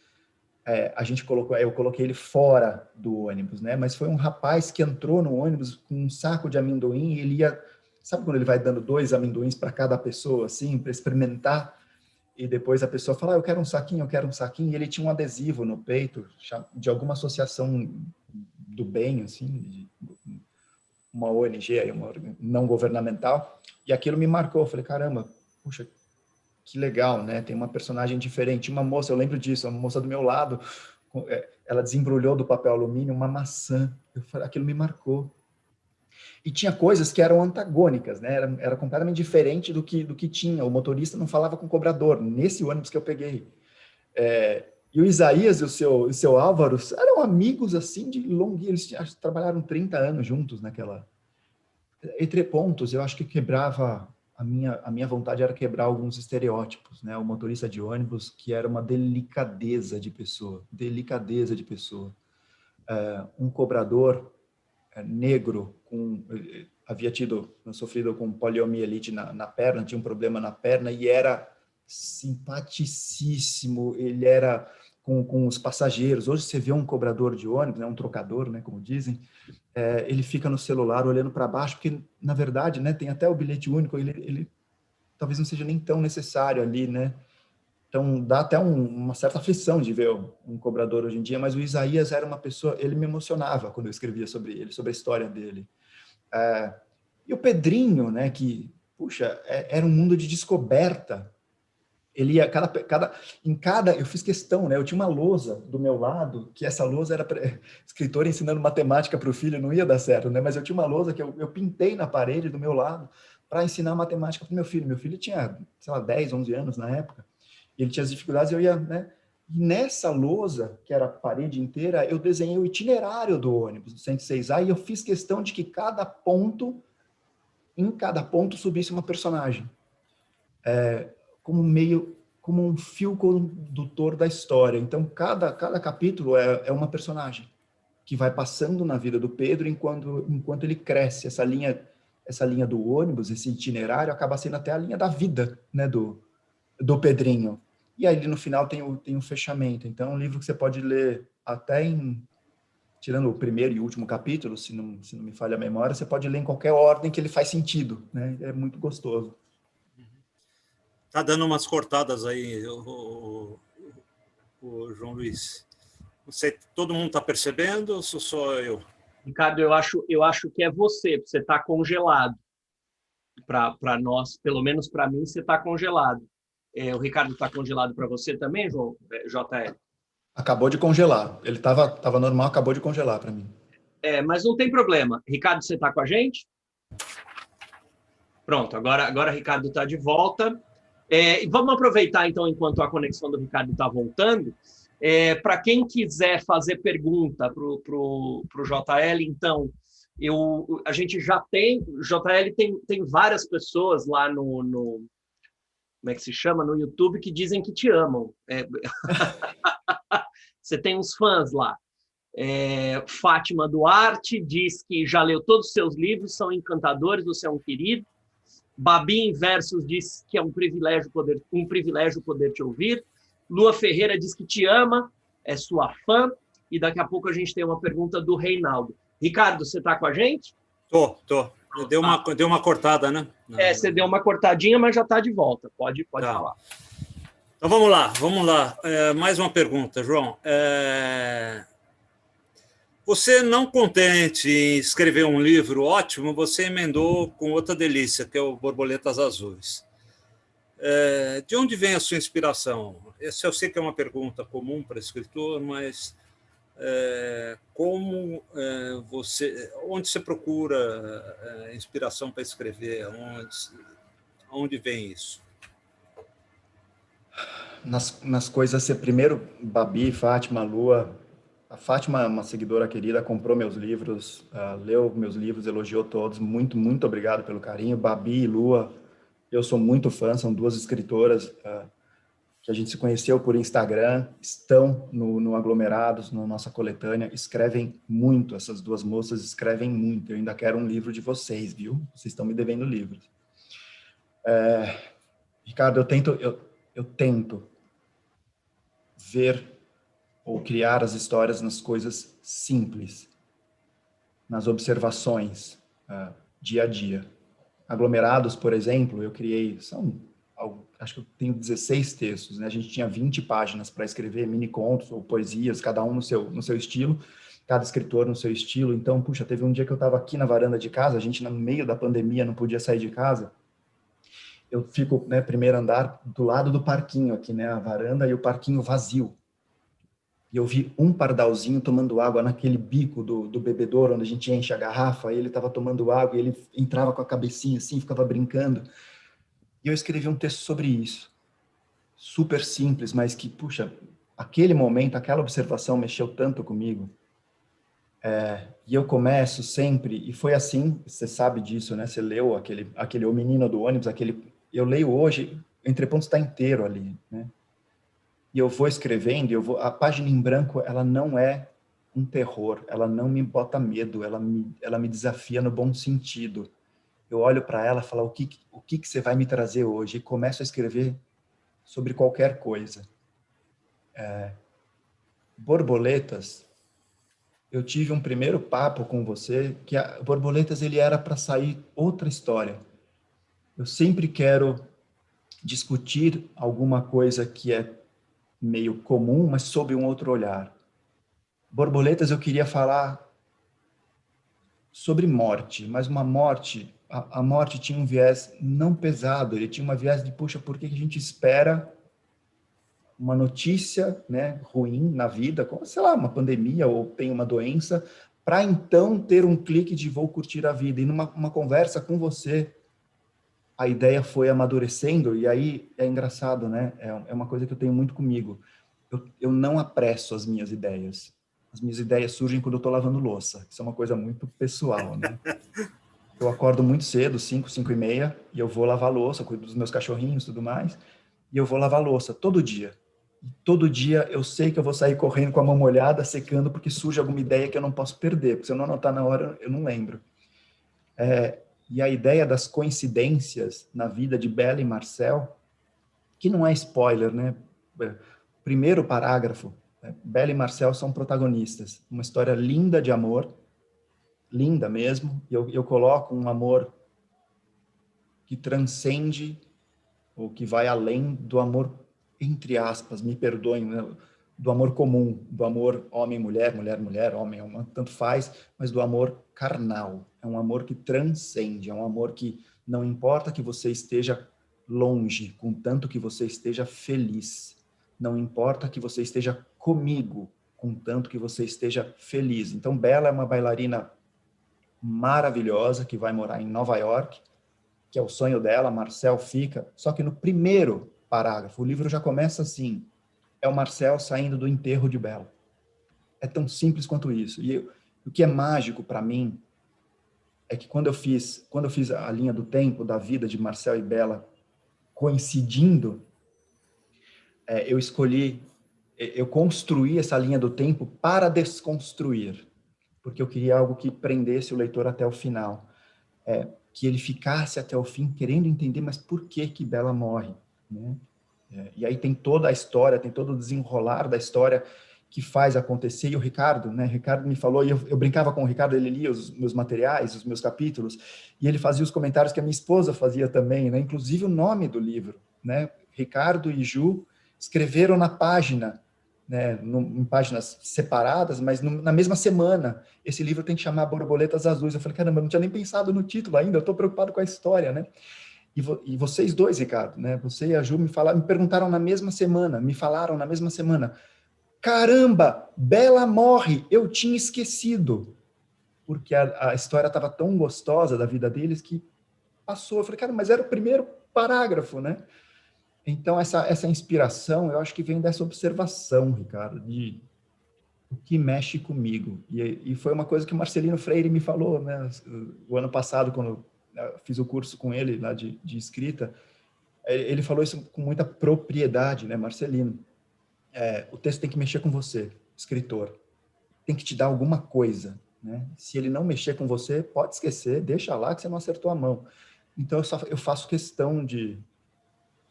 eu coloquei ele fora do ônibus, né? Mas foi um rapaz que entrou no ônibus com um saco de amendoim e ele ia, sabe quando ele vai dando 2 amendoins para cada pessoa, assim, para experimentar? E depois a pessoa fala, eu quero um saquinho, e ele tinha um adesivo no peito de alguma associação do bem, assim, uma ONG, uma não governamental, e aquilo me marcou. Eu falei, caramba, puxa, que legal, né? Tem uma personagem diferente. Uma moça, eu lembro disso, uma moça do meu lado, ela desembrulhou do papel alumínio uma maçã. Aquilo me marcou. E tinha coisas que eram antagônicas, né? Era completamente diferente do que tinha. O motorista não falava com o cobrador, nesse ônibus que eu peguei. E o Isaías e o seu Álvaro eram amigos, assim, de longo. Eles trabalharam 30 anos juntos naquela... Entre Pontos, eu acho que quebrava... A minha vontade era quebrar alguns estereótipos, né? O motorista de ônibus, que era uma delicadeza de pessoa. Um cobrador negro, havia sofrido com poliomielite na perna, tinha um problema na perna e era simpaticíssimo, ele era com os passageiros. Hoje você vê um cobrador de ônibus, né, um trocador, né, como dizem, ele fica no celular olhando para baixo, porque, na verdade, né, tem até o bilhete único, ele talvez não seja nem tão necessário ali, né? Então, dá até uma certa aflição de ver um cobrador hoje em dia, mas o Isaías era uma pessoa, ele me emocionava quando eu escrevia sobre ele, sobre a história dele. E o Pedrinho, né, que, puxa, era um mundo de descoberta. Ele ia, eu fiz questão, né, eu tinha uma lousa do meu lado, que essa lousa era escritor ensinando matemática para o filho, não ia dar certo, né, mas eu tinha uma lousa que eu pintei na parede do meu lado para ensinar matemática para o meu filho. Meu filho tinha, sei lá, 10, 11 anos na época, e ele tinha as dificuldades, eu ia, né, e nessa lousa, que era a parede inteira, eu desenhei o itinerário do ônibus, do 106A, e eu fiz questão de que em cada ponto subisse uma personagem. Como um fio condutor da história. Então, cada capítulo é uma personagem que vai passando na vida do Pedro enquanto ele cresce. Essa linha do ônibus, esse itinerário, acaba sendo até a linha da vida, né, do Pedrinho. E aí no final tem o fechamento. Então é um livro que você pode ler até tirando o primeiro e último capítulo, se não me falha a memória, você pode ler em qualquer ordem que ele faz sentido, né? É muito gostoso. Tá dando umas cortadas aí, o João Luiz. Não sei, todo mundo está percebendo ou sou só eu? Ricardo, eu acho que é você está congelado. Para nós, pelo menos para mim, você está congelado. O Ricardo está congelado para você também, João, JL? Acabou de congelar. Ele tava normal, acabou de congelar para mim. Mas não tem problema. Ricardo, você está com a gente? Pronto, agora Ricardo está de volta. Vamos aproveitar, então, enquanto a conexão do Ricardo está voltando. Para quem quiser fazer pergunta para o JL, então, a gente já tem... JL tem várias pessoas lá no como é que se chama? No YouTube, que dizem que te amam. Você tem uns fãs lá. Fátima Duarte diz que já leu todos os seus livros, são encantadores, você é um querido. Babi Versus diz que é um privilégio poder te ouvir. Lua Ferreira diz que te ama, é sua fã. E daqui a pouco a gente tem uma pergunta do Reinaldo. Ricardo, você está com a gente? Tô. Deu uma cortada, né? Você deu uma cortadinha, mas já está de volta. Pode falar. Então vamos lá. Mais uma pergunta, João. Você, não contente em escrever um livro ótimo, você emendou com outra delícia, que é o Borboletas Azuis. De onde vem a sua inspiração? Essa eu sei que é uma pergunta comum para escritor, mas onde você procura inspiração para escrever? Onde vem isso? Nas coisas, primeiro, Babi, Fátima, Lua. A Fátima é uma seguidora querida, comprou meus livros, leu meus livros, elogiou todos. Muito, muito obrigado pelo carinho. Babi e Lua, eu sou muito fã, são duas escritoras que a gente se conheceu por Instagram, estão no Aglomerados, na nossa coletânea, escrevem muito, essas duas moças escrevem muito. Eu ainda quero um livro de vocês, viu? Vocês estão me devendo livros. Ricardo, eu tento ver ou criar as histórias nas coisas simples, nas observações, dia a dia. Aglomerados, por exemplo, eu criei, acho que eu tenho 16 textos, né? A gente tinha 20 páginas para escrever, mini contos ou poesias, cada um no seu estilo, cada escritor no seu estilo. Então, puxa, teve um dia que eu estava aqui na varanda de casa, a gente no meio da pandemia não podia sair de casa. Eu fico, né, primeiro andar do lado do parquinho aqui, né, a varanda e o parquinho vazio. E eu vi um pardalzinho tomando água naquele bico do bebedouro, onde a gente enche a garrafa, e ele estava tomando água, e ele entrava com a cabecinha assim, ficava brincando. E eu escrevi um texto sobre isso. Super simples, mas que, puxa, aquele momento, aquela observação mexeu tanto comigo. E eu começo sempre, e foi assim, você sabe disso, né? Você leu aquele O Menino do Ônibus, eu leio hoje, o entreponto está inteiro ali, né? E eu vou escrevendo, a página em branco, ela não é um terror, ela não me bota medo, ela me desafia no bom sentido. Eu olho para ela e falo, o que você vai me trazer hoje? E começo a escrever sobre qualquer coisa. Borboletas, eu tive um primeiro papo com você, que Borboletas ele era para sair outra história. Eu sempre quero discutir alguma coisa que é meio comum, mas sob um outro olhar. Borboletas, eu queria falar sobre morte, mas uma morte, a morte tinha um viés não pesado, ele tinha uma viés de, puxa, por que a gente espera uma notícia, né, ruim na vida, como, sei lá, uma pandemia ou tem uma doença, para então ter um clique de vou curtir a vida. E numa conversa com você, a ideia foi amadurecendo, e aí é engraçado, né? É uma coisa que eu tenho muito comigo. Eu não apresso as minhas ideias. As minhas ideias surgem quando eu estou lavando louça. Isso é uma coisa muito pessoal, né? Eu acordo muito cedo, 5h30, e eu vou lavar louça, cuido dos meus cachorrinhos e tudo mais, e eu vou lavar louça todo dia. E todo dia eu sei que eu vou sair correndo com a mão molhada, secando, porque surge alguma ideia que eu não posso perder, porque se eu não anotar na hora, eu não lembro. E a ideia das coincidências na vida de Bella e Marcel, que não é spoiler, né? Primeiro parágrafo, né? Bela e Marcel são protagonistas. Uma história linda de amor, linda mesmo. Eu coloco um amor que transcende, ou que vai além do amor, entre aspas, me perdoem, né? Do amor comum, do amor homem-mulher, mulher-mulher, homem, tanto faz, mas do amor carnal. É um amor que transcende, é um amor que não importa que você esteja longe, contanto que você esteja feliz. Não importa que você esteja comigo, contanto que você esteja feliz. Então, Bela é uma bailarina maravilhosa que vai morar em Nova York, que é o sonho dela, Marcel fica. Só que no primeiro parágrafo, o livro já começa assim, é o Marcel saindo do enterro de Bela. É tão simples quanto isso. O que é mágico para mim é que quando eu fiz a linha do tempo da vida de Marcel e Bela coincidindo, eu construí essa linha do tempo para desconstruir, porque eu queria algo que prendesse o leitor até o final, que ele ficasse até o fim querendo entender, mas por que Bela morre, né? E aí tem toda a história, tem todo o desenrolar da história que faz acontecer. E o Ricardo, né? Ricardo me falou, e eu brincava com o Ricardo, ele lia os meus materiais, os meus capítulos, e ele fazia os comentários que a minha esposa fazia também, né? Inclusive o nome do livro, né? Ricardo e Ju escreveram na página, né? Em páginas separadas, mas na mesma semana. Esse livro tem que chamar Borboletas Azuis. Eu falei, caramba, eu não tinha nem pensado no título ainda, eu estou preocupado com a história, né? E vocês dois, Ricardo, né? Você e a Ju me perguntaram na mesma semana, me falaram na mesma semana. Caramba, Bela morre, eu tinha esquecido. Porque a história estava tão gostosa da vida deles que passou. Eu falei, cara, mas era o primeiro parágrafo, né? Então, essa inspiração, eu acho que vem dessa observação, Ricardo, de o que mexe comigo. E foi uma coisa que o Marcelino Freire me falou, né? O ano passado, quando eu fiz o curso com ele lá de escrita, ele falou isso com muita propriedade, né, Marcelino? O texto tem que mexer com você, escritor. Tem que te dar alguma coisa, né? Se ele não mexer com você, pode esquecer, deixa lá que você não acertou a mão. Então, eu faço questão de...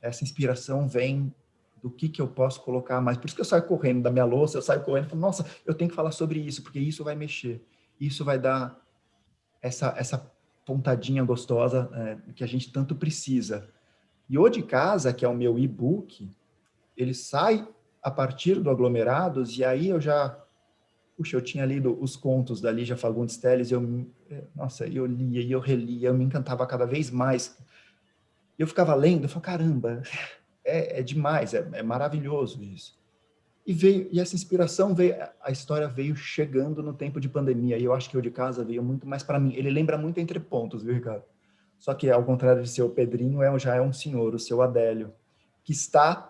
Essa inspiração vem do que eu posso colocar mais. Por isso que eu saio correndo da minha louça, eu saio correndo e falo, nossa, eu tenho que falar sobre isso, porque isso vai mexer. Isso vai dar essa pontadinha gostosa que a gente tanto precisa. E o de casa, que é o meu e-book, ele sai a partir do Aglomerados, e aí eu tinha lido os contos da Lígia Fagundes Telles, eu lia e eu relia, eu me encantava cada vez mais. Eu ficava lendo, eu falava, caramba, é demais, é maravilhoso isso. E essa inspiração veio, a história veio chegando no tempo de pandemia, e eu acho que o de casa veio muito mais para mim. Ele lembra muito Entre Pontos, viu, Ricardo? Só que, ao contrário de seu Pedrinho, já é um senhor, o seu Adélio, que está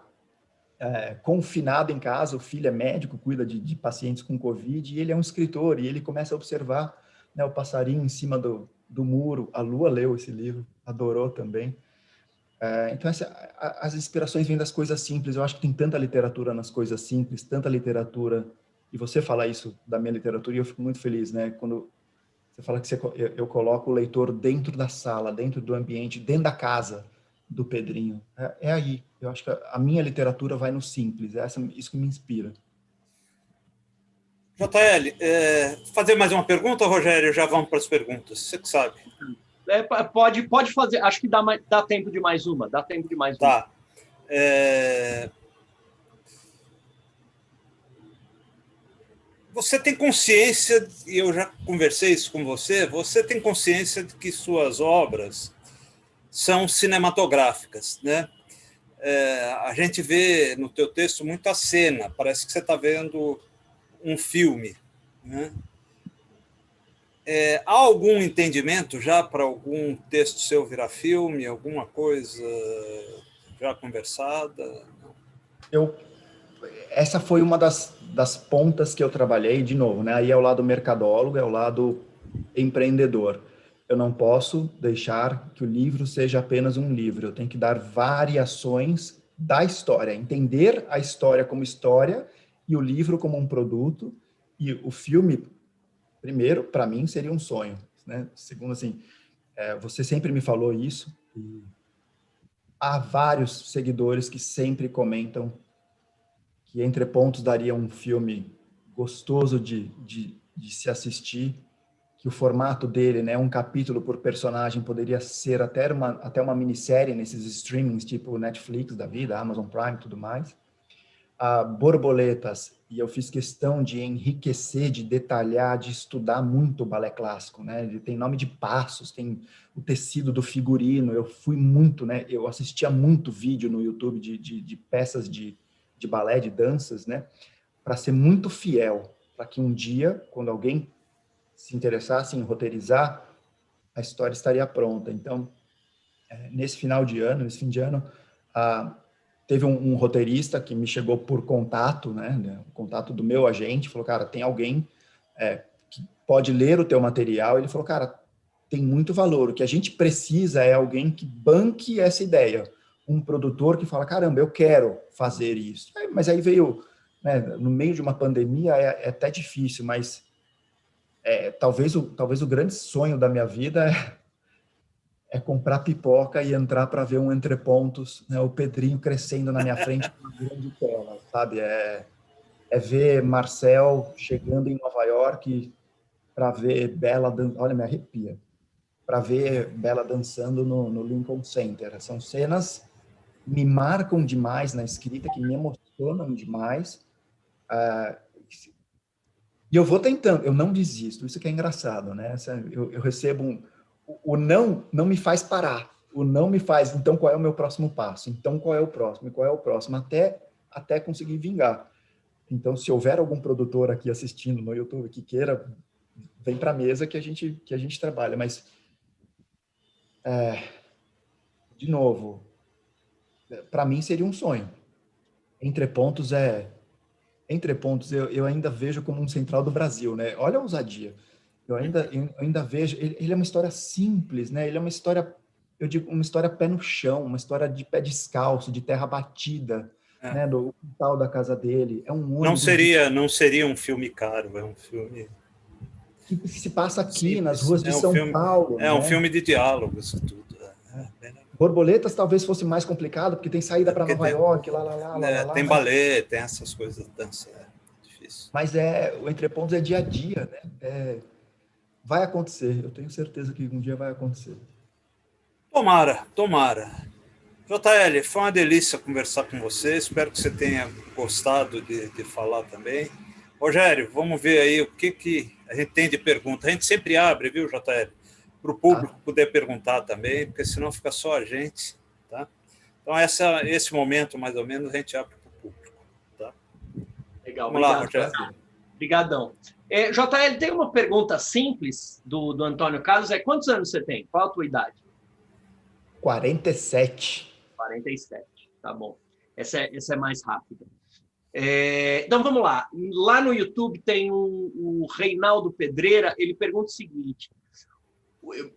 confinado em casa. O filho é médico, cuida de pacientes com Covid, e ele é um escritor, e ele começa a observar, né, o passarinho em cima do muro. A Lua leu esse livro, adorou também. Então, as inspirações vêm das coisas simples. Eu acho que tem tanta literatura nas coisas simples, tanta literatura, e você fala isso da minha literatura, e eu fico muito feliz, né? Quando você fala que eu coloco o leitor dentro da sala, dentro do ambiente, dentro da casa do Pedrinho. Aí. Eu acho que a minha literatura vai no simples. Isso que me inspira. JL, fazer mais uma pergunta, Rogério? Já vamos para as perguntas. Você que sabe. Pode fazer. Acho que dá tempo de mais uma. Dá tempo de mais uma. Tá. Você tem consciência, e eu já conversei isso com você tem consciência de que suas obras são cinematográficas, né? A gente vê no teu texto muita cena, parece que você está vendo um filme, né? Há algum entendimento já para algum texto seu virar filme, alguma coisa já conversada? Essa foi uma das pontas que eu trabalhei, de novo, né? Aí é o lado mercadólogo, é o lado empreendedor. Eu não posso deixar que o livro seja apenas um livro. Eu tenho que dar variações da história, entender a história como história e o livro como um produto. E o filme, primeiro, para mim, seria um sonho, né? Segundo, assim, você sempre me falou isso, e há vários seguidores que sempre comentam Entre Pontos daria um filme gostoso de se assistir, que o formato dele, né, um capítulo por personagem, poderia ser até uma minissérie nesses streamings, tipo Netflix da vida, Amazon Prime e tudo mais. Borboletas, e eu fiz questão de enriquecer, de detalhar, de estudar muito o balé clássico, né? Ele tem nome de passos, tem o tecido do figurino, eu fui muito, né? Eu assistia muito vídeo no YouTube de peças de balé, de danças, né? Para ser muito fiel, para que um dia, quando alguém se interessasse em roteirizar, a história estaria pronta. Então, nesse fim de ano, teve um roteirista que me chegou por contato, né, o contato do meu agente, falou, cara, tem alguém que pode ler o teu material. Ele falou, cara, tem muito valor, o que a gente precisa é alguém que banque essa ideia, um produtor que fala, caramba, eu quero fazer isso. Mas aí veio, né, no meio de uma pandemia, é até difícil, mas talvez o grande sonho da minha vida é comprar pipoca e entrar para ver um Entre Pontos, né, o Pedrinho crescendo na minha frente com uma grande tela, sabe? É ver Marcel chegando em Nova York para ver Bela, olha, me arrepia, para ver Bela dançando no Lincoln Center. São cenas que me marcam demais na escrita, que me emocionam demais. E eu vou tentando, eu não desisto, isso que é engraçado, né? Eu recebo o não me faz parar, o não me faz, então qual é o meu próximo passo? Então qual é o próximo? E qual é o próximo? Até conseguir vingar. Então, se houver algum produtor aqui assistindo no YouTube que queira, vem para a mesa que a gente trabalha. Mas, de novo, para mim seria um sonho. Entre Pontos eu ainda vejo como um central do Brasil, né? Olha a ousadia. Eu ainda vejo, ele é uma história simples, né? Ele é uma história, eu digo, uma história pé no chão, uma história de pé descalço, de terra batida, né? Do quintal da casa dele. É um ônibus. Não seria um filme caro, é um filme que se passa aqui simples, nas ruas de São Paulo. É, né? Um filme de diálogos, tudo. Borboletas talvez fosse mais complicado, porque tem saída para Nova York, lá. Tem balé, tem essas coisas de dança. Difícil. Mas o Entre Pontos é dia a dia, né? Vai acontecer, eu tenho certeza que um dia vai acontecer. Tomara. JL, foi uma delícia conversar com você, espero que você tenha gostado de falar também. Rogério, vamos ver aí o que a gente tem de pergunta. A gente sempre abre, viu, JL? Para o público poder perguntar também, porque senão fica só a gente, tá? Então, esse momento, mais ou menos, a gente abre para o público, tá? Legal, vamos lá, Rogério. Obrigadão. JL, tem uma pergunta simples do Antônio Carlos, quantos anos você tem? Qual a tua idade? 47. 47, tá bom. Essa é mais rápida. Então, vamos lá. Lá no YouTube tem o Reinaldo Pedreira, ele pergunta o seguinte,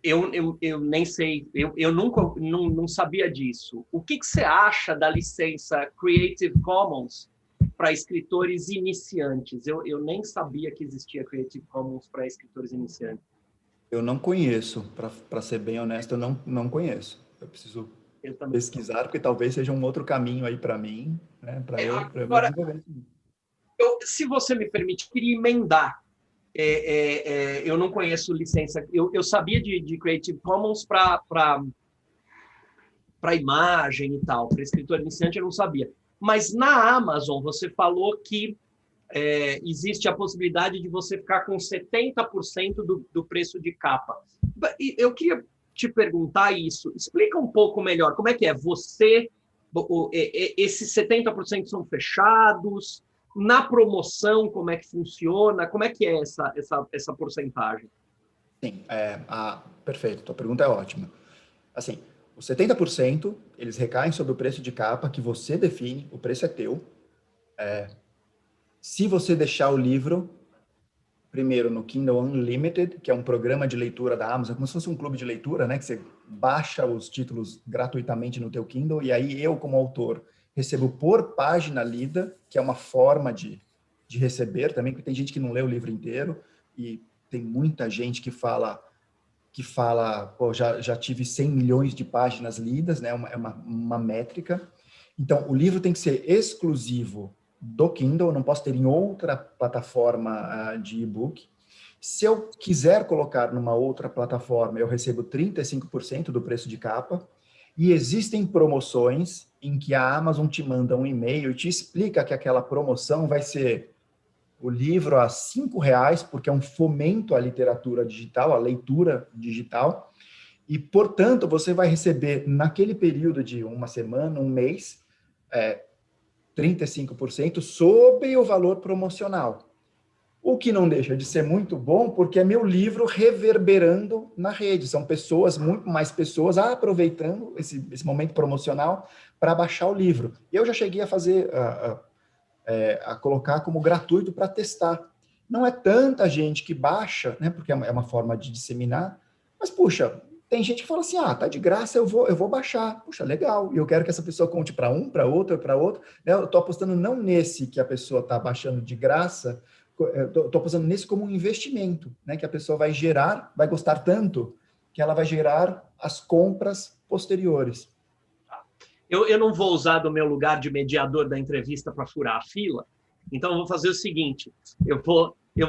eu nem sei, eu nunca não sabia disso. O que você acha da licença Creative Commons para escritores iniciantes? Eu nem sabia que existia Creative Commons para escritores iniciantes. Eu não conheço, para ser bem honesto, eu não conheço. Eu preciso pesquisar, porque talvez seja um outro caminho aí para mim, né? Para eu desenvolver. Se você me permite, queria emendar. Eu não conheço licença. Eu sabia de Creative Commons para imagem e tal. Para escritor iniciante, eu não sabia. Mas na Amazon, você falou que existe a possibilidade de você ficar com 70% do preço de capa. Eu queria te perguntar isso. Explica um pouco melhor. Como é que é? Esses 70% são fechados? Na promoção, como é que funciona? Como é que é essa porcentagem? Sim, perfeito. Tua pergunta é ótima. Assim, os 70%, eles recaem sobre o preço de capa que você define, o preço é teu. Se você deixar o livro, primeiro no Kindle Unlimited, que é um programa de leitura da Amazon, como se fosse um clube de leitura, né? Que você baixa os títulos gratuitamente no teu Kindle, e aí eu, como autor, recebo por página lida, que é uma forma de receber também, porque tem gente que não lê o livro inteiro, e tem muita gente que fala pô, já tive 100 milhões de páginas lidas, né? É uma métrica. Então, o livro tem que ser exclusivo do Kindle, não posso ter em outra plataforma de e-book. Se eu quiser colocar numa outra plataforma, eu recebo 35% do preço de capa. E existem promoções em que a Amazon te manda um e-mail e te explica que aquela promoção vai ser o livro a R$ 5, porque é um fomento à literatura digital, à leitura digital. E, portanto, você vai receber, naquele período de uma semana, um mês, 35% sobre o valor promocional. O que não deixa de ser muito bom, porque é meu livro reverberando na rede. São pessoas, muito mais pessoas, aproveitando esse momento promocional para baixar o livro. Eu já cheguei a fazer, a colocar como gratuito para testar. Não é tanta gente que baixa, né, porque é uma forma de disseminar, mas, puxa, tem gente que fala assim, tá de graça, eu vou baixar. Puxa, legal. E eu quero que essa pessoa conte para um, para outro, para outro. Eu estou apostando não nesse que a pessoa está baixando de graça, estou apostando nesse como um investimento, né? Que a pessoa vai gerar, vai gostar tanto, que ela vai gerar as compras posteriores. Eu não vou usar do meu lugar de mediador da entrevista para furar a fila, então eu vou fazer o seguinte, eu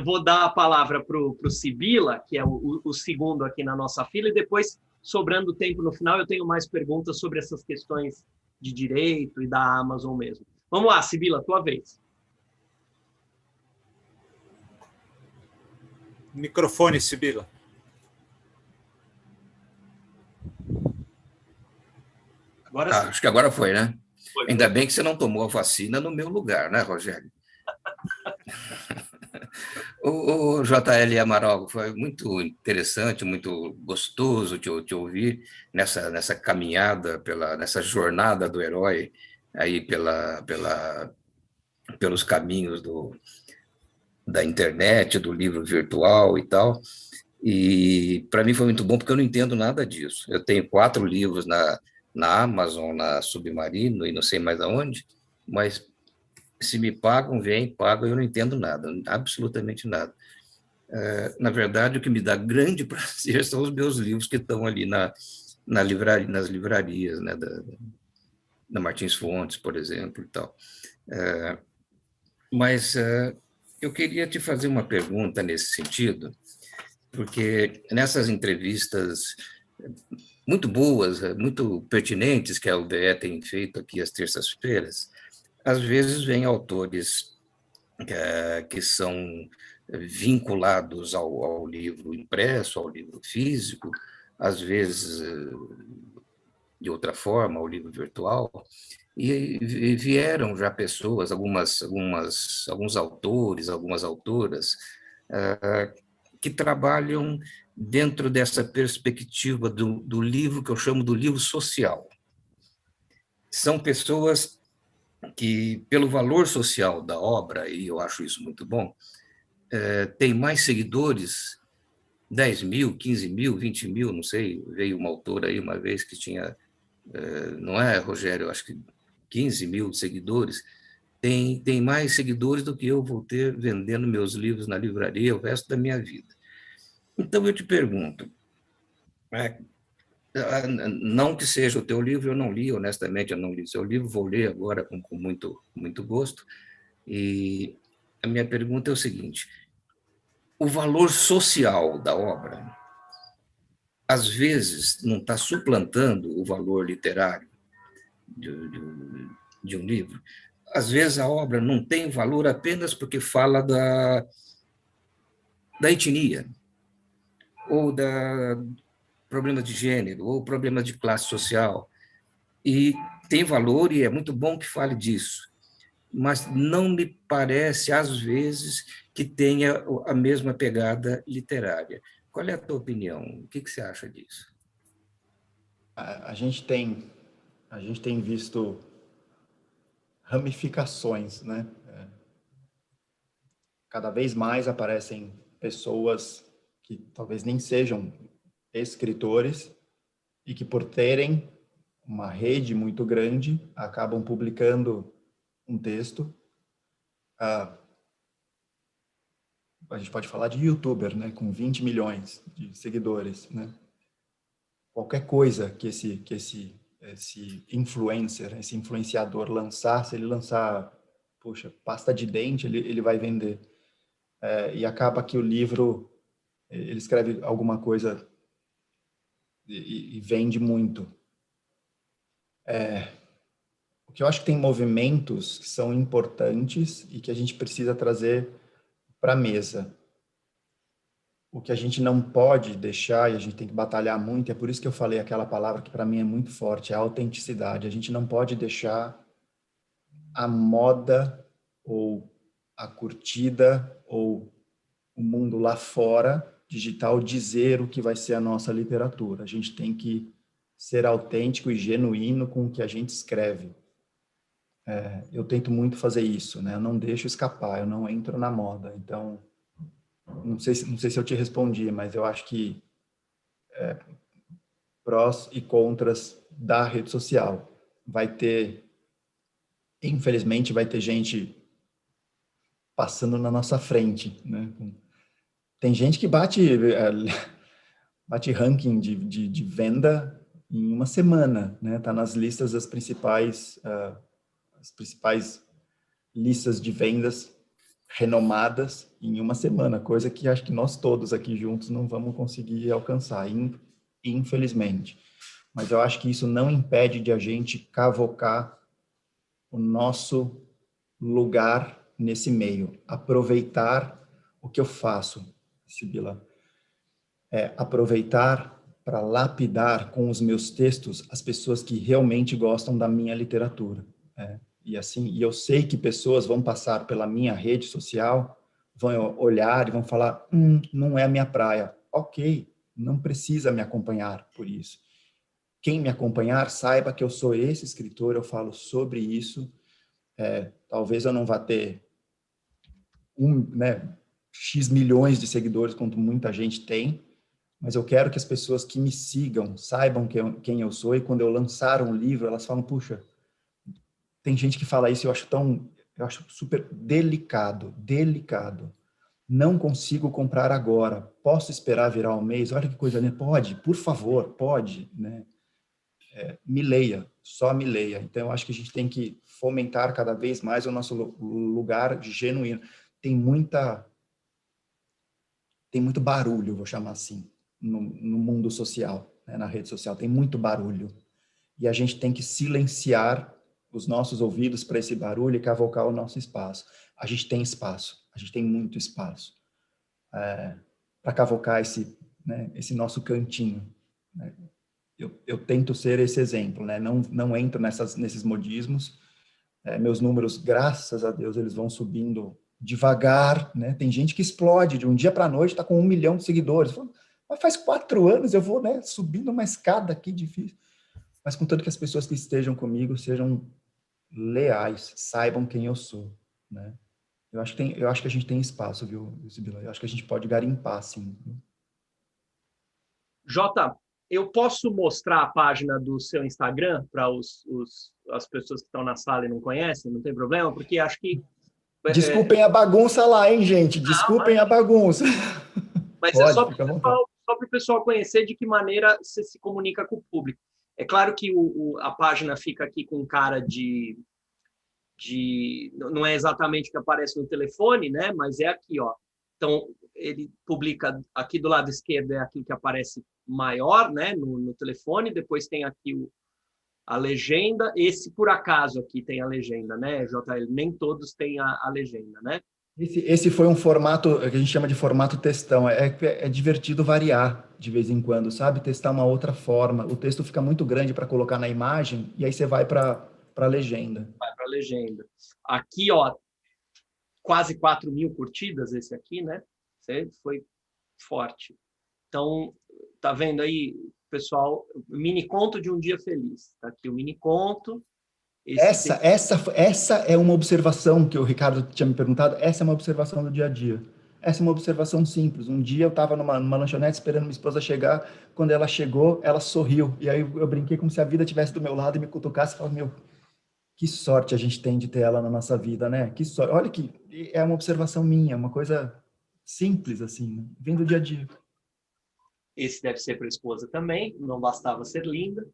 vou dar a palavra para o Sibila, que é o segundo aqui na nossa fila, e depois, sobrando tempo no final, eu tenho mais perguntas sobre essas questões de direito e da Amazon mesmo. Vamos lá, Sibila, tua vez. Microfone, Sibila. Agora sim. Acho que agora foi, né? Foi. Ainda bem que você não tomou a vacina no meu lugar, né, Rogério? O JL Amaral, foi muito interessante, muito gostoso te ouvir nessa caminhada, nessa jornada do herói, aí pelos caminhos da internet, do livro virtual e tal. E para mim foi muito bom, porque eu não entendo nada disso. Eu tenho 4 livros na Amazon, na Submarino e não sei mais aonde, mas se me pagam, pagam, eu não entendo nada, absolutamente nada. Na verdade, o que me dá grande prazer são os meus livros que estão ali nas livrarias, né, da Martins Fontes, por exemplo, e tal. Mas eu queria te fazer uma pergunta nesse sentido, porque nessas entrevistas muito boas, muito pertinentes que a UBE tem feito aqui às terças-feiras, às vezes vêm autores que são vinculados ao livro impresso, ao livro físico, às vezes de outra forma, ao livro virtual, e vieram já pessoas, alguns autores, algumas autoras, que trabalham dentro dessa perspectiva do livro que eu chamo do livro social. São pessoas que, pelo valor social da obra, e eu acho isso muito bom, tem mais seguidores, 10 mil, 15 mil, 20 mil, não sei, veio uma autora aí uma vez que tinha, não é, Rogério, acho que 15 mil seguidores, tem mais seguidores do que eu vou ter vendendo meus livros na livraria o resto da minha vida. Então, eu te pergunto, não que seja o teu livro, eu não li, honestamente, eu não li o seu livro, vou ler agora com muito, muito gosto, e a minha pergunta é o seguinte: o valor social da obra, às vezes, não está suplantando o valor literário de um livro? Às vezes, a obra não tem valor apenas porque fala da etnia, ou problemas de gênero, ou problemas de classe social, e tem valor, e é muito bom que fale disso, mas não me parece, às vezes, que tenha a mesma pegada literária. Qual é a tua opinião? O que você acha disso? A gente tem visto ramificações, né? Cada vez mais aparecem pessoas que talvez nem sejam escritores e que, por terem uma rede muito grande, acabam publicando um texto. A gente pode falar de youtuber, né, com 20 milhões de seguidores, né? Qualquer coisa que esse influencer, esse influenciador lançar, se ele lançar puxa, pasta de dente ele vai vender. E acaba que o livro, ele escreve alguma coisa e vende muito. O que eu acho que tem movimentos que são importantes e que a gente precisa trazer para a mesa. O que a gente não pode deixar, e a gente tem que batalhar muito, é por isso que eu falei aquela palavra que para mim é muito forte, é a autenticidade. A gente não pode deixar a moda ou a curtida ou o mundo lá fora digital dizer o que vai ser a nossa literatura. A gente tem que ser autêntico e genuíno com o que a gente escreve. Eu tento muito fazer isso, né? Eu não deixo escapar, eu não entro na moda. Então, não sei se eu te respondi, mas eu acho que prós e contras da rede social. Infelizmente, vai ter gente passando na nossa frente, né? Tem gente que bate ranking de venda em uma semana, né? Tá nas listas das as principais listas de vendas renomadas em uma semana, coisa que acho que nós todos aqui juntos não vamos conseguir alcançar, infelizmente. Mas eu acho que isso não impede de a gente cavocar o nosso lugar nesse meio, aproveitar o que eu faço, Sibila, aproveitar para lapidar com os meus textos as pessoas que realmente gostam da minha literatura. E eu sei que pessoas vão passar pela minha rede social, vão olhar e vão falar, não é a minha praia. Ok, não precisa me acompanhar por isso. Quem me acompanhar, saiba que eu sou esse escritor, eu falo sobre isso. Talvez eu não vá ter X milhões de seguidores, quanto muita gente tem, mas eu quero que as pessoas que me sigam saibam quem eu sou, e quando eu lançar um livro, elas falam, puxa, tem gente que fala isso, eu acho super delicado. Não consigo comprar agora, posso esperar virar um mês? Olha que coisa linda. Pode, por favor, pode, né? Me leia, só me leia. Então, eu acho que a gente tem que fomentar cada vez mais o nosso lugar de genuíno. Tem muito barulho, vou chamar assim, no mundo social, né? Na rede social, tem muito barulho. E a gente tem que silenciar os nossos ouvidos para esse barulho e cavocar o nosso espaço. A gente tem espaço, a gente tem muito espaço para cavocar esse nosso cantinho, né? Eu tento ser esse exemplo, né? Não entro nesses modismos. Meus números, graças a Deus, eles vão subindo devagar, né? Tem gente que explode de um dia para a noite, está com 1 milhão de seguidores. Mas faz 4 anos eu vou, né, subindo uma escada aqui difícil. Mas contanto que as pessoas que estejam comigo sejam leais, saibam quem eu sou, né? Eu acho que a gente tem espaço, viu, Sibila? Eu acho que a gente pode garimpar, sim. Jota, eu posso mostrar a página do seu Instagram para as pessoas que estão na sala e não conhecem? Não tem problema? Porque acho que... Desculpem a bagunça lá, hein, gente? Desculpem a bagunça. Mas pode, é só fica à vontade. para o pessoal conhecer de que maneira você se comunica com o público. É claro que a página fica aqui com cara de... Não é exatamente o que aparece no telefone, né? Mas é aqui, ó. Então, ele publica aqui do lado esquerdo, é aquilo que aparece maior, né? No telefone. Depois tem aqui a legenda. Esse, por acaso, aqui tem a legenda, né, JL? Nem todos têm a legenda, né? Esse foi um formato que a gente chama de formato textão. É divertido variar de vez em quando, sabe? Testar uma outra forma. O texto fica muito grande para colocar na imagem e aí você vai para a legenda. Vai para a legenda. Aqui, ó, quase 4.000 curtidas esse aqui, né? Foi forte. Então, tá vendo aí, pessoal? Mini conto de um dia feliz. Tá aqui o mini conto. Essa é uma observação que o Ricardo tinha me perguntado. Essa é uma observação do dia a dia. Essa é uma observação simples. Um dia eu estava numa lanchonete esperando minha esposa chegar. Quando ela chegou, ela sorriu. E aí eu brinquei como se a vida estivesse do meu lado e me cutucasse e falava, meu, que sorte a gente tem de ter ela na nossa vida, né? Que sorte. Olha que é uma observação minha, uma coisa simples assim, né? Vem do dia a dia. Esse deve ser para a esposa também. Não bastava ser linda.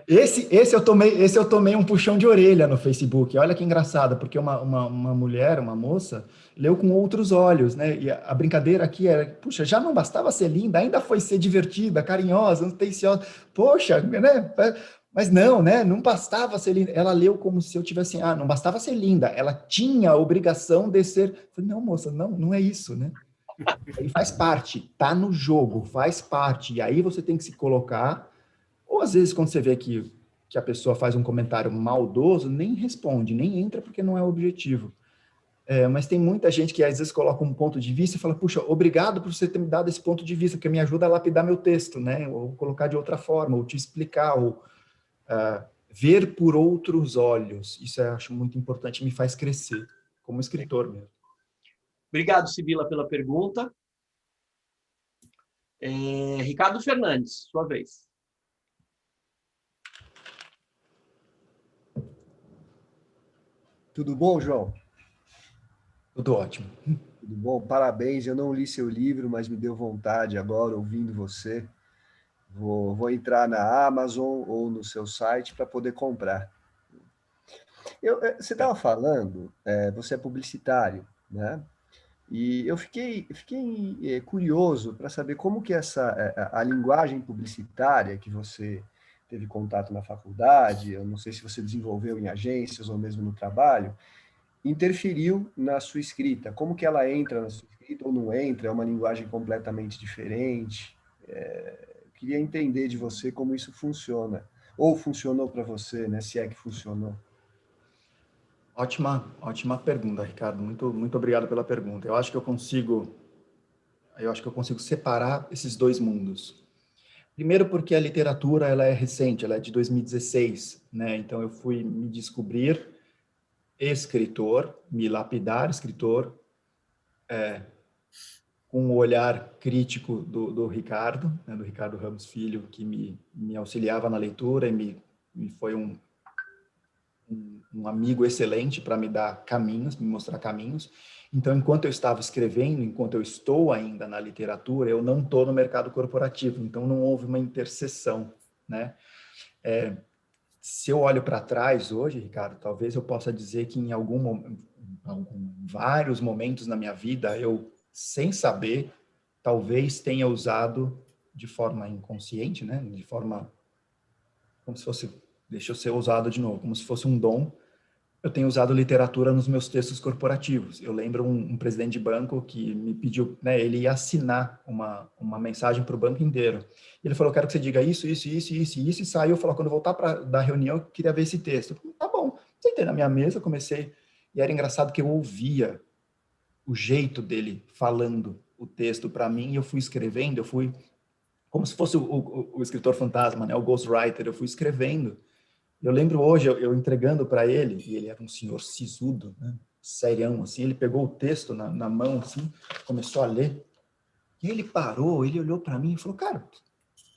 Esse eu tomei um puxão de orelha no Facebook. Olha que engraçado, porque uma mulher, uma moça, leu com outros olhos, né? E a brincadeira aqui era, puxa, já não bastava ser linda, ainda foi ser divertida, carinhosa, atenciosa. Poxa, né? Mas não, né? Não bastava ser linda. Ela leu como se eu tivesse, não bastava ser linda, ela tinha a obrigação de ser. Eu falei, não, moça, não é isso, né? Ele faz parte, tá no jogo, faz parte. E aí você tem que se colocar. Ou às vezes, quando você vê que a pessoa faz um comentário maldoso, nem responde, nem entra porque não é o objetivo. Mas tem muita gente que às vezes coloca um ponto de vista e fala, puxa, obrigado por você ter me dado esse ponto de vista, porque me ajuda a lapidar meu texto, né? Ou colocar de outra forma, ou te explicar, ou ver por outros olhos. Isso eu acho muito importante, me faz crescer, como escritor mesmo. Obrigado, Sibila, pela pergunta. Ricardo Fernandes, sua vez. Tudo bom, João? Tudo ótimo. Tudo bom? Parabéns. Eu não li seu livro, mas me deu vontade agora, ouvindo você. Vou entrar na Amazon ou no seu site para poder comprar. Você estava falando, você é publicitário, né? E eu fiquei curioso para saber como que a linguagem publicitária que você teve contato na faculdade, eu não sei se você desenvolveu em agências ou mesmo no trabalho, interferiu na sua escrita. Como que ela entra na sua escrita ou não entra? É uma linguagem completamente diferente. Eu queria entender de você como isso funciona. Ou funcionou para você, né? Se é que funcionou. Ótima pergunta, Ricardo. Muito obrigado pela pergunta. Eu acho que eu consigo separar esses dois mundos. Primeiro porque a literatura ela é recente, ela é de 2016, né? Então eu fui me descobrir escritor, me lapidar escritor, com o olhar crítico do Ricardo, né? Do Ricardo Ramos Filho, que me auxiliava na leitura e me foi um amigo excelente para me dar caminhos, me mostrar caminhos. Então, enquanto eu estava escrevendo, enquanto eu estou ainda na literatura, eu não estou no mercado corporativo, então não houve uma interseção, né? Se eu olho para trás hoje, Ricardo, talvez eu possa dizer que em vários momentos na minha vida, eu, sem saber, talvez tenha usado de forma inconsciente, né? De forma como se fosse, deixa eu ser usado de novo, como se fosse um dom. Eu tenho usado literatura nos meus textos corporativos. Eu lembro um presidente de banco que me pediu, né, ele ia assinar uma mensagem para o banco inteiro. Ele falou, quero que você diga isso, e saiu, falou, quando eu voltar da reunião, eu queria ver esse texto. Eu falei, tá bom. Sentei na minha mesa, comecei, e era engraçado que eu ouvia o jeito dele falando o texto para mim, e eu fui escrevendo, eu fui, como se fosse o escritor fantasma, né, o ghostwriter, eu fui escrevendo. Eu lembro hoje, eu entregando para ele, e ele era um senhor sisudo, né? Serião, assim, ele pegou o texto na mão, assim, começou a ler, e ele parou, ele olhou para mim e falou, cara,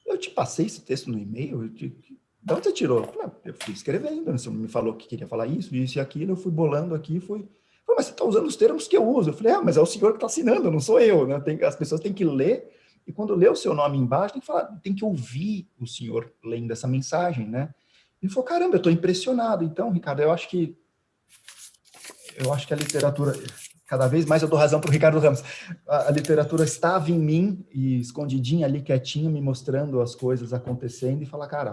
eu te passei esse texto no e-mail, de onde você tirou? Eu fui escrevendo, você me falou que queria falar isso e aquilo, eu fui bolando aqui, falei, mas você está usando os termos que eu uso. Eu falei, mas é o senhor que está assinando, não sou eu, né? As pessoas têm que ler, e quando lê o seu nome embaixo, tem que ouvir o senhor lendo essa mensagem, né? Ele falou, caramba, eu estou impressionado. Então, Ricardo, eu acho que a literatura, cada vez mais eu dou razão para o Ricardo Ramos, a literatura estava em mim e escondidinha ali, quietinha, me mostrando as coisas acontecendo e falar, cara,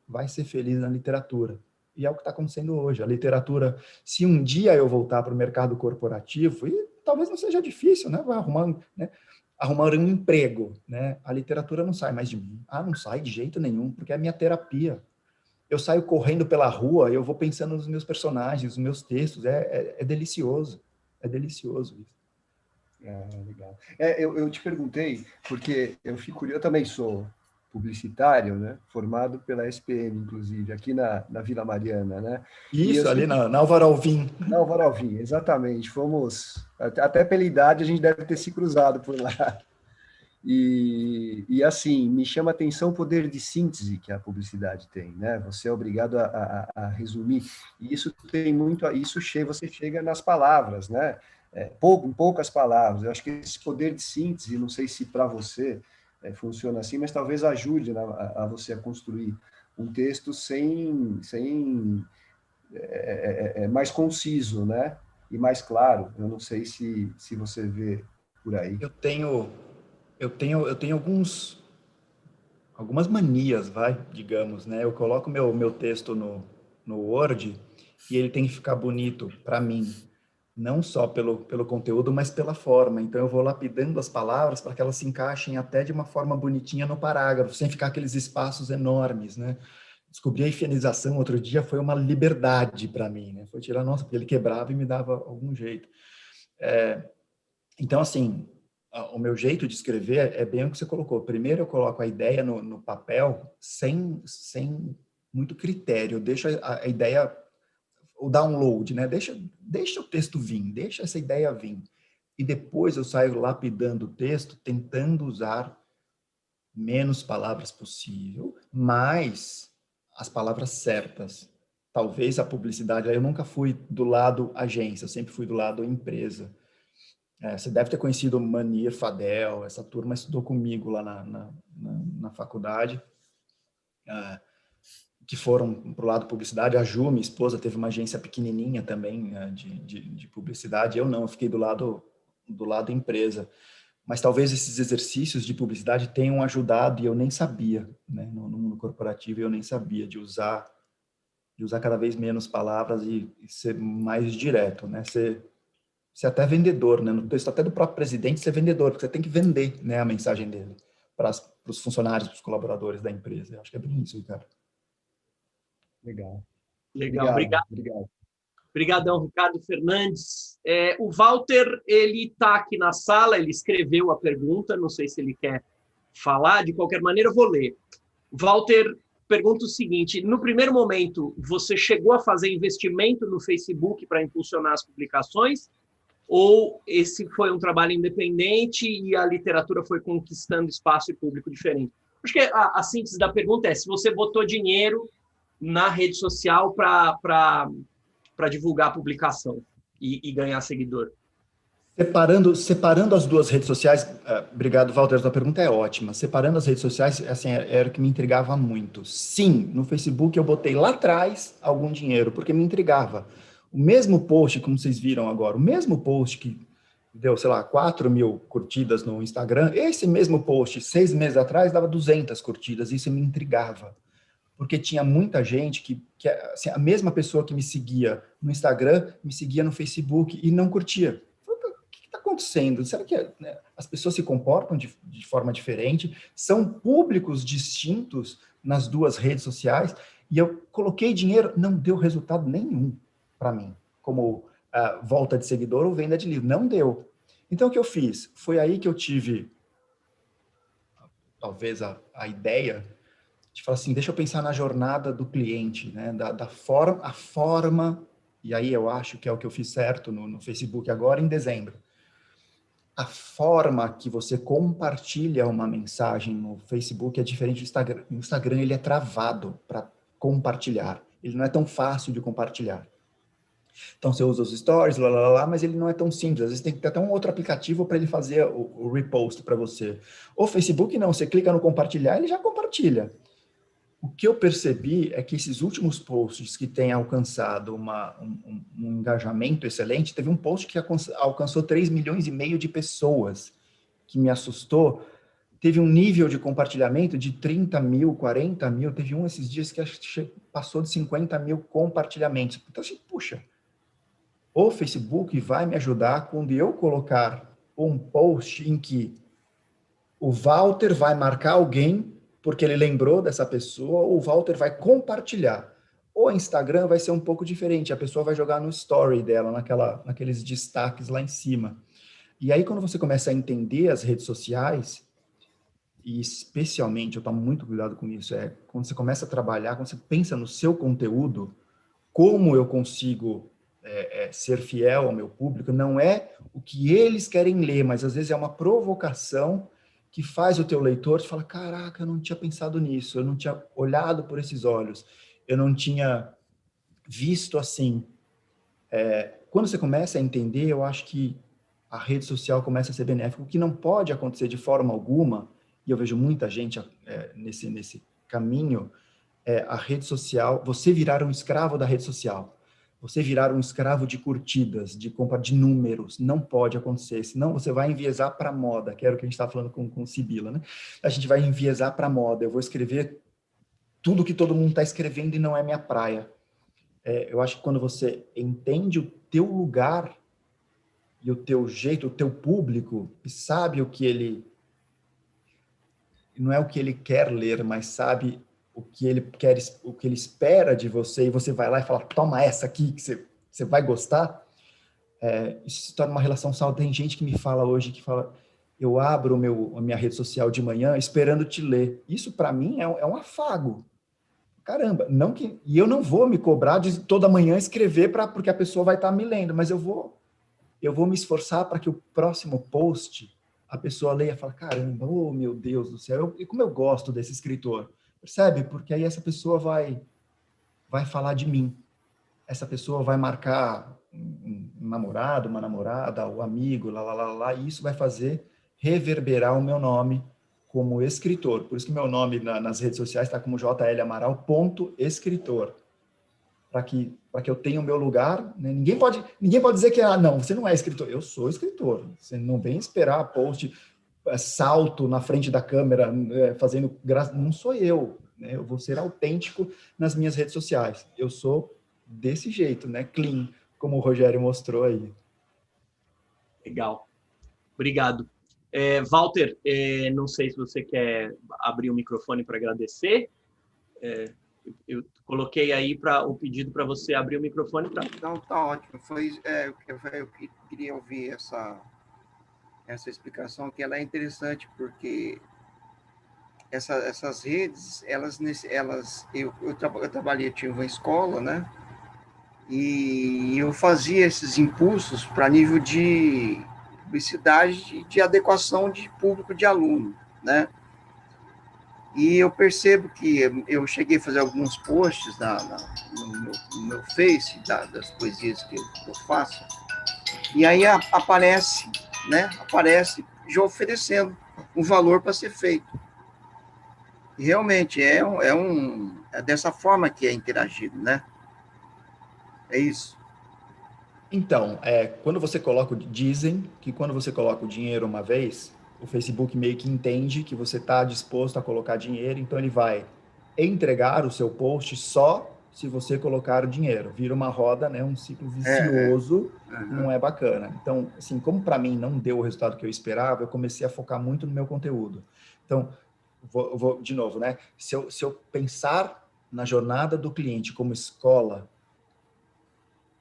vai ser feliz na literatura. E é o que está acontecendo hoje. A literatura, se um dia eu voltar para o mercado corporativo, e talvez não seja difícil, né? Vai arrumar um emprego, né? A literatura não sai mais de mim. Não sai de jeito nenhum, porque é a minha terapia. Eu saio correndo pela rua e eu vou pensando nos meus personagens, nos meus textos. É delicioso. É delicioso isso. Legal. Eu te perguntei, porque eu também sou publicitário, né? Formado pela SPM, inclusive, aqui na Vila Mariana, né? Isso, ali na Álvaro Alvim. Na Álvaro Alvim, exatamente. Fomos, até pela idade, a gente deve ter se cruzado por lá. E assim, me chama a atenção o poder de síntese que a publicidade tem, né? Você é obrigado a resumir. E isso tem muito, você chega nas palavras, né? Em poucas palavras. Eu acho que esse poder de síntese, não sei se para você funciona assim, mas talvez ajude a você a construir um texto mais conciso, né? E mais claro. Eu não sei se você vê por aí. Eu tenho algumas manias, digamos, né? Eu coloco meu texto no Word e ele tem que ficar bonito para mim, não só pelo conteúdo, mas pela forma. Então eu vou lapidando as palavras para que elas se encaixem até de uma forma bonitinha no parágrafo, sem ficar aqueles espaços enormes, né? Descobri a higienização outro dia, foi uma liberdade para mim, né? Foi tirar, nossa, porque ele quebrava e me dava algum jeito. Então, assim, o meu jeito de escrever é bem o que você colocou. Primeiro eu coloco a ideia no papel sem muito critério. Eu deixo a ideia, o download, né? Deixa o texto vir, deixa essa ideia vir. E depois eu saio lapidando o texto, tentando usar menos palavras possível, mas as palavras certas. Talvez a publicidade, eu nunca fui do lado agência, eu sempre fui do lado empresa. Você deve ter conhecido o Manir Fadel, essa turma estudou comigo lá na faculdade, que foram para o lado publicidade. A Ju, minha esposa, teve uma agência pequenininha também de publicidade. Eu não, eu fiquei do lado empresa. Mas talvez esses exercícios de publicidade tenham ajudado e eu nem sabia, né? No mundo corporativo eu nem sabia de usar cada vez menos palavras e ser mais direto, né? Ser até vendedor, né? No texto até do próprio presidente, ser vendedor, porque você tem que vender, né, a mensagem dele para os funcionários, para os colaboradores da empresa. Eu acho que é bem isso, Ricardo. Legal. Legal, Obrigado. Obrigadão, Ricardo Fernandes. O Walter, ele está aqui na sala, ele escreveu a pergunta, não sei se ele quer falar, de qualquer maneira eu vou ler. Walter pergunta o seguinte: no primeiro momento, você chegou a fazer investimento no Facebook para impulsionar as publicações? Ou esse foi um trabalho independente e a literatura foi conquistando espaço e público diferente? Acho que a síntese da pergunta é se você botou dinheiro na rede social para divulgar a publicação e ganhar seguidor. Separando as duas redes sociais, obrigado, Walter, a tua pergunta é ótima. Separando as redes sociais, assim, era o que me intrigava muito. Sim, no Facebook eu botei lá atrás algum dinheiro, porque me intrigava. O mesmo post, como vocês viram agora, o mesmo post que deu, sei lá, 4.000 curtidas no Instagram, esse mesmo post, 6 meses atrás, dava 200 curtidas, isso me intrigava. Porque tinha muita gente que assim, a mesma pessoa que me seguia no Instagram, me seguia no Facebook e não curtia. Está acontecendo? Será que né, as pessoas se comportam de forma diferente? São públicos distintos nas duas redes sociais? E eu coloquei dinheiro, não deu resultado nenhum para mim, como volta de seguidor ou venda de livro. Não deu. Então, o que eu fiz? Foi aí que eu tive, talvez, a ideia de falar assim, deixa eu pensar na jornada do cliente, né? A forma, e aí eu acho que é o que eu fiz certo no Facebook agora, em dezembro. A forma que você compartilha uma mensagem no Facebook é diferente do Instagram. No Instagram, ele é travado para compartilhar. Ele não é tão fácil de compartilhar. Então, você usa os stories, mas ele não é tão simples. Às vezes tem que ter até um outro aplicativo para ele fazer o repost para você. O Facebook, não. Você clica no compartilhar, ele já compartilha. O que eu percebi é que esses últimos posts que têm alcançado um engajamento excelente, teve um post que alcançou 3,5 milhões de pessoas, que me assustou. Teve um nível de compartilhamento de 30 mil, 40 mil, teve um esses dias que passou de 50 mil compartilhamentos. Então, assim, puxa, o Facebook vai me ajudar quando eu colocar um post em que o Walter vai marcar alguém porque ele lembrou dessa pessoa, ou o Walter vai compartilhar. O Instagram vai ser um pouco diferente, a pessoa vai jogar no story dela, naqueles destaques lá em cima. E aí, quando você começa a entender as redes sociais, e especialmente, eu tomo muito cuidado com isso, quando você começa a trabalhar, quando você pensa no seu conteúdo, como eu consigo ser fiel ao meu público, não é o que eles querem ler, mas às vezes é uma provocação que faz o teu leitor te falar, caraca, eu não tinha pensado nisso, eu não tinha olhado por esses olhos, eu não tinha visto assim. Quando você começa a entender, eu acho que a rede social começa a ser benéfica, o que não pode acontecer de forma alguma, e eu vejo muita gente nesse caminho, a rede social, você virar um escravo da rede social, você virar um escravo de curtidas, de compra de números, não pode acontecer, senão você vai enviesar para a moda, que era o que a gente estava falando com Sibila, né? A gente vai enviesar para a moda, eu vou escrever tudo que todo mundo está escrevendo e não é minha praia. Eu acho que quando você entende o teu lugar e o teu jeito, o teu público, e sabe o que ele... Não é o que ele quer ler, mas sabe o que ele quer, o que ele espera de você, e você vai lá e fala, toma essa aqui, que você vai gostar, isso se torna uma relação saudável. Tem gente que me fala hoje, que fala, eu abro a minha rede social de manhã esperando te ler. Isso, para mim, é um afago. Caramba, não que... E eu não vou me cobrar de toda manhã escrever porque a pessoa vai estar me lendo, mas eu vou me esforçar para que o próximo post a pessoa leia e fala, caramba, oh meu Deus do céu, e como eu gosto desse escritor, percebe? Porque aí essa pessoa vai falar de mim, essa pessoa vai marcar um namorado, uma namorada, o amigo, e isso vai fazer reverberar o meu nome como escritor. Por isso que meu nome nas redes sociais está como JL Amaral, .escritor. Para que eu tenha o meu lugar, né? Ninguém pode dizer que, não, você não é escritor. Eu sou escritor. Você não vem esperar post, salto na frente da câmera, fazendo graça. Não sou eu, né? Eu vou ser autêntico nas minhas redes sociais. Eu sou desse jeito, né? Clean, como o Rogério mostrou aí. Legal. Obrigado. Walter, não sei se você quer abrir o microfone para agradecer. Eu coloquei aí o pedido para você abrir o microfone. Não, tá ótimo. Eu queria ouvir essa explicação, que ela é interessante, porque essas redes, eu trabalhei, eu tinha uma escola, né? E eu fazia esses impulsos para nível de publicidade, de adequação de público de aluno, né? E eu percebo que eu cheguei a fazer alguns posts no meu Face, das poesias que eu faço, e aí aparece já oferecendo um valor para ser feito. E realmente é dessa forma que é interagido, né? É isso. Então, dizem que quando você coloca o dinheiro uma vez, o Facebook meio que entende que você está disposto a colocar dinheiro, então ele vai entregar o seu post só se você colocar o dinheiro. Vira uma roda, né? Um ciclo vicioso, não é bacana. Então, assim, como para mim não deu o resultado que eu esperava, eu comecei a focar muito no meu conteúdo. Então, vou de novo, né? Se eu pensar na jornada do cliente como escola,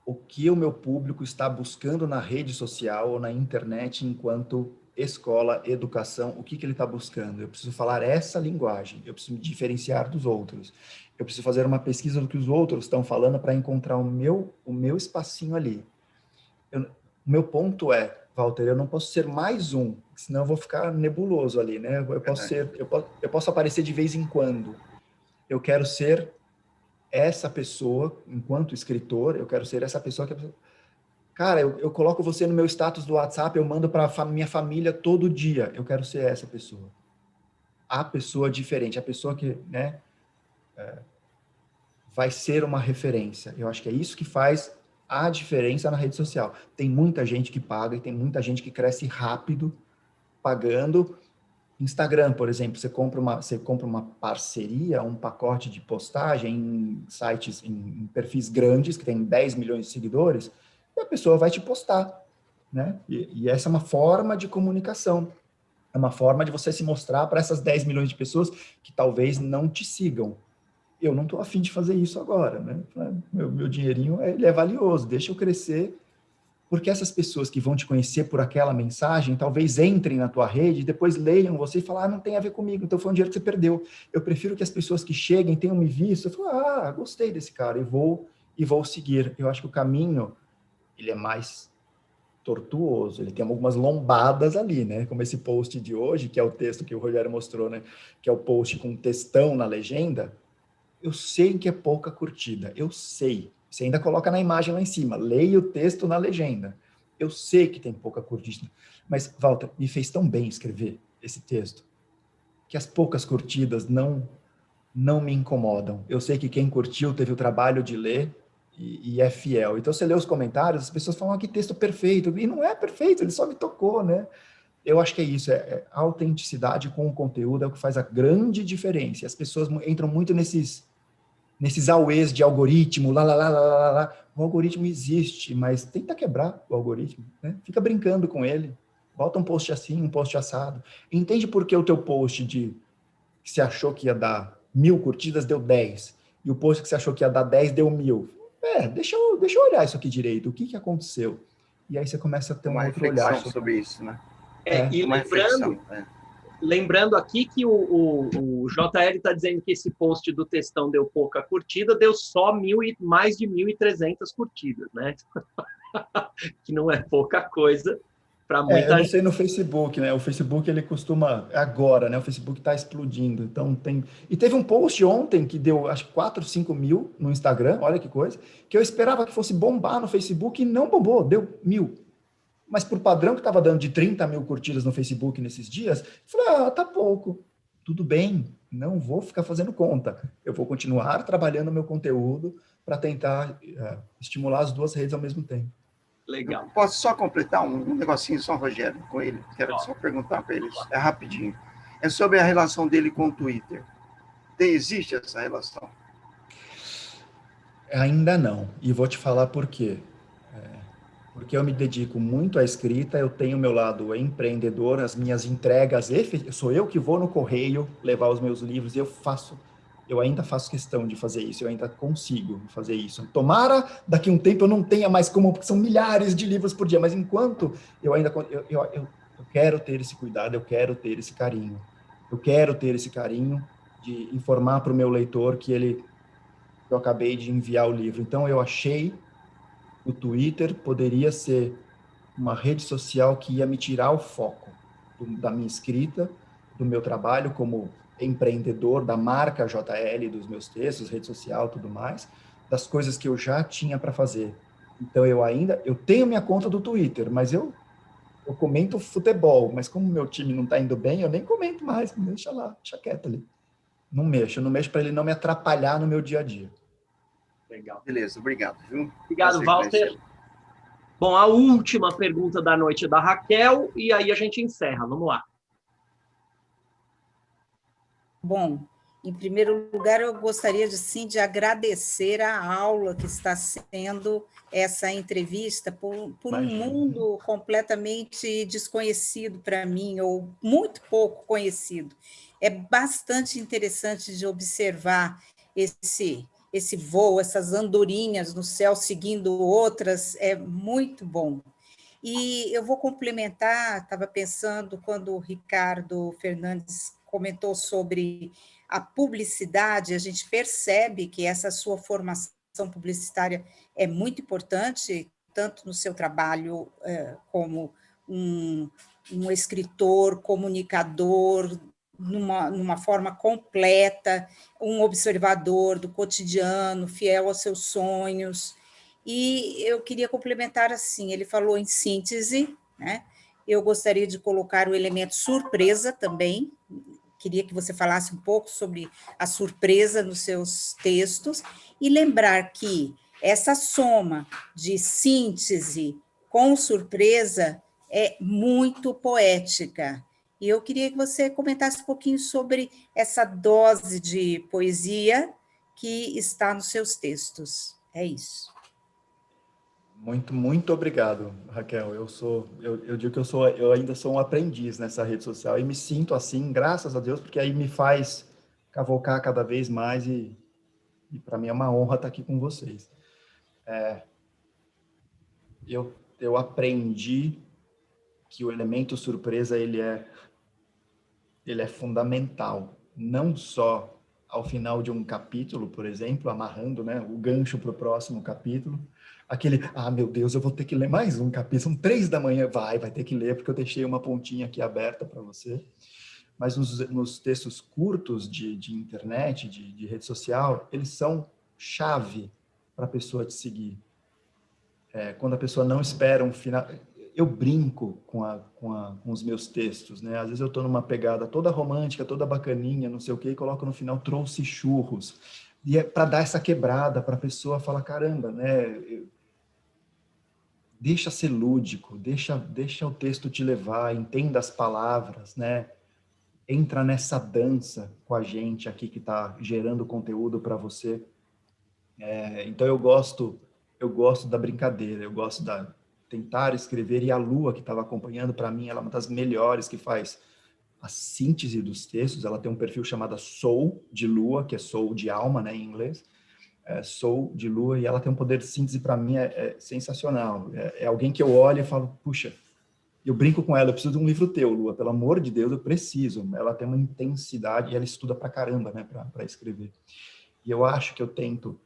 o que o meu público está buscando na rede social ou na internet enquanto escola, educação, o que ele está buscando? Eu preciso falar essa linguagem, eu preciso me diferenciar dos outros, eu preciso fazer uma pesquisa do que os outros estão falando para encontrar o meu espacinho ali. O meu ponto é, Walter, eu não posso ser mais um, senão eu vou ficar nebuloso ali, né? Eu posso aparecer de vez em quando. Eu quero ser essa pessoa, enquanto escritor, eu quero ser essa pessoa que... Cara, eu coloco você no meu status do WhatsApp, eu mando para minha família todo dia. Eu quero ser essa pessoa. A pessoa diferente, a pessoa que, né, vai ser uma referência. Eu acho que é isso que faz a diferença na rede social. Tem muita gente que paga e tem muita gente que cresce rápido pagando. Instagram, por exemplo, você compra uma parceria, um pacote de postagem em sites, em perfis grandes, que tem 10 milhões de seguidores, e a pessoa vai te postar, né? E essa é uma forma de comunicação, é uma forma de você se mostrar para essas 10 milhões de pessoas que talvez não te sigam. Eu não estou afim de fazer isso agora, né? Meu dinheirinho ele é valioso, deixa eu crescer, porque essas pessoas que vão te conhecer por aquela mensagem, talvez entrem na tua rede, depois leiam você e falem, não tem a ver comigo, então foi um dinheiro que você perdeu. Eu prefiro que as pessoas que cheguem tenham me visto, eu falo, gostei desse cara, e vou seguir. Eu acho que o caminho, ele é mais tortuoso, ele tem algumas lombadas ali, né? Como esse post de hoje, que é o texto que o Rogério mostrou, né? Que é o post com textão na legenda. Eu sei que é pouca curtida, eu sei. Você ainda coloca na imagem lá em cima, leia o texto na legenda. Eu sei que tem pouca curtida, mas, Walter, me fez tão bem escrever esse texto, que as poucas curtidas não não me incomodam. Eu sei que quem curtiu teve o trabalho de ler e é fiel. Então, você lê os comentários, as pessoas falam, que texto perfeito. E não é perfeito, ele só me tocou, né? Eu acho que é isso, a autenticidade com o conteúdo é o que faz a grande diferença. As pessoas entram muito nesses auês de algoritmo, lá. O algoritmo existe, mas tenta quebrar o algoritmo, né? Fica brincando com ele. Bota um post assim, um post assado. Entende por que o teu post que você achou que ia dar 1.000 curtidas deu 10. E o post que você achou que ia dar 10 deu 1.000. Deixa eu olhar isso aqui direito. O que aconteceu? E aí você começa a ter um outro olhar sobre isso, né? E uma reflexão. Lembrando aqui que o JL está dizendo que esse post do textão deu pouca curtida, deu só mais de 1.300 curtidas, né? Que não é pouca coisa para muita gente. Eu não sei no Facebook, né? O Facebook, ele costuma, agora, né? O Facebook está explodindo, então tem... E teve um post ontem que deu, acho que 4, 5 mil no Instagram, olha que coisa, que eu esperava que fosse bombar no Facebook e não bombou, deu 1.000. Mas por padrão que estava dando de 30 mil curtidas no Facebook nesses dias, eu falei, tá pouco. Tudo bem, não vou ficar fazendo conta. Eu vou continuar trabalhando o meu conteúdo para tentar estimular as duas redes ao mesmo tempo. Legal. Eu posso só completar um negocinho só, Rogério, com ele? Quero só perguntar para ele, é rapidinho. É sobre a relação dele com o Twitter. Existe essa relação? Ainda não, e vou te falar por quê. Porque eu me dedico muito à escrita, eu tenho o meu lado empreendedor, as minhas entregas, sou eu que vou no correio levar os meus livros, e eu ainda faço questão de fazer isso, eu ainda consigo fazer isso. Tomara, daqui a um tempo eu não tenha mais como, porque são milhares de livros por dia, mas enquanto eu ainda, eu quero ter esse cuidado, eu quero ter esse carinho. Eu quero ter esse carinho de informar para o meu leitor que eu acabei de enviar o livro. Então, eu achei o Twitter poderia ser uma rede social que ia me tirar o foco da minha escrita, do meu trabalho como empreendedor, da marca JL, dos meus textos, rede social, tudo mais, das coisas que eu já tinha para fazer. Então, eu tenho minha conta do Twitter, mas eu comento futebol, mas como meu time não está indo bem, eu nem comento mais, deixa lá, deixa quieto ali. Não mexo para ele não me atrapalhar no meu dia a dia. Legal. Beleza, obrigado. Viu? Obrigado, Walter. Bom, a última pergunta da noite é da Raquel, e aí a gente encerra. Vamos lá. Bom, em primeiro lugar, eu gostaria de agradecer a aula que está sendo essa entrevista por um mundo completamente desconhecido para mim, ou muito pouco conhecido. É bastante interessante de observar esse voo, essas andorinhas no céu seguindo outras, é muito bom. E eu vou complementar, estava pensando, quando o Ricardo Fernandes comentou sobre a publicidade, a gente percebe que essa sua formação publicitária é muito importante, tanto no seu trabalho como um escritor, comunicador, numa forma completa, um observador do cotidiano, fiel aos seus sonhos. E eu queria complementar assim, ele falou em síntese, né? Eu gostaria de colocar o elemento surpresa também, queria que você falasse um pouco sobre a surpresa nos seus textos, e lembrar que essa soma de síntese com surpresa é muito poética. E eu queria que você comentasse um pouquinho sobre essa dose de poesia que está nos seus textos. É isso. Muito, muito obrigado, Raquel. Eu digo que eu ainda sou um aprendiz nessa rede social e me sinto assim, graças a Deus, porque aí me faz cavocar cada vez mais e para mim é uma honra estar aqui com vocês. Eu aprendi que o elemento surpresa ele é fundamental, não só ao final de um capítulo, por exemplo, amarrando, né, o gancho para o próximo capítulo, meu Deus, eu vou ter que ler mais um capítulo, são 3 da manhã, vai ter que ler, porque eu deixei uma pontinha aqui aberta para você. Mas nos textos curtos de internet, de rede social, eles são chave para a pessoa te seguir. Quando a pessoa não espera um final... eu brinco com os meus textos, né? Às vezes eu estou numa pegada toda romântica, toda bacaninha, não sei o quê, e coloco no final, trouxe churros. E é para dar essa quebrada, para a pessoa falar, caramba, né? Deixa ser lúdico, deixa o texto te levar, entenda as palavras, né? Entra nessa dança com a gente aqui que está gerando conteúdo para você. Então eu gosto da brincadeira, eu gosto da tentar escrever, e a Lua, que estava acompanhando, para mim, ela é uma das melhores que faz a síntese dos textos. Ela tem um perfil chamado Soul de Lua, que é Soul de alma, né, em inglês. Soul de Lua, e ela tem um poder de síntese, para mim, é sensacional. É alguém que eu olho e falo, puxa, eu brinco com ela, eu preciso de um livro teu, Lua, pelo amor de Deus, eu preciso. Ela tem uma intensidade, e ela estuda pra caramba, né, para escrever. E eu acho que eu tento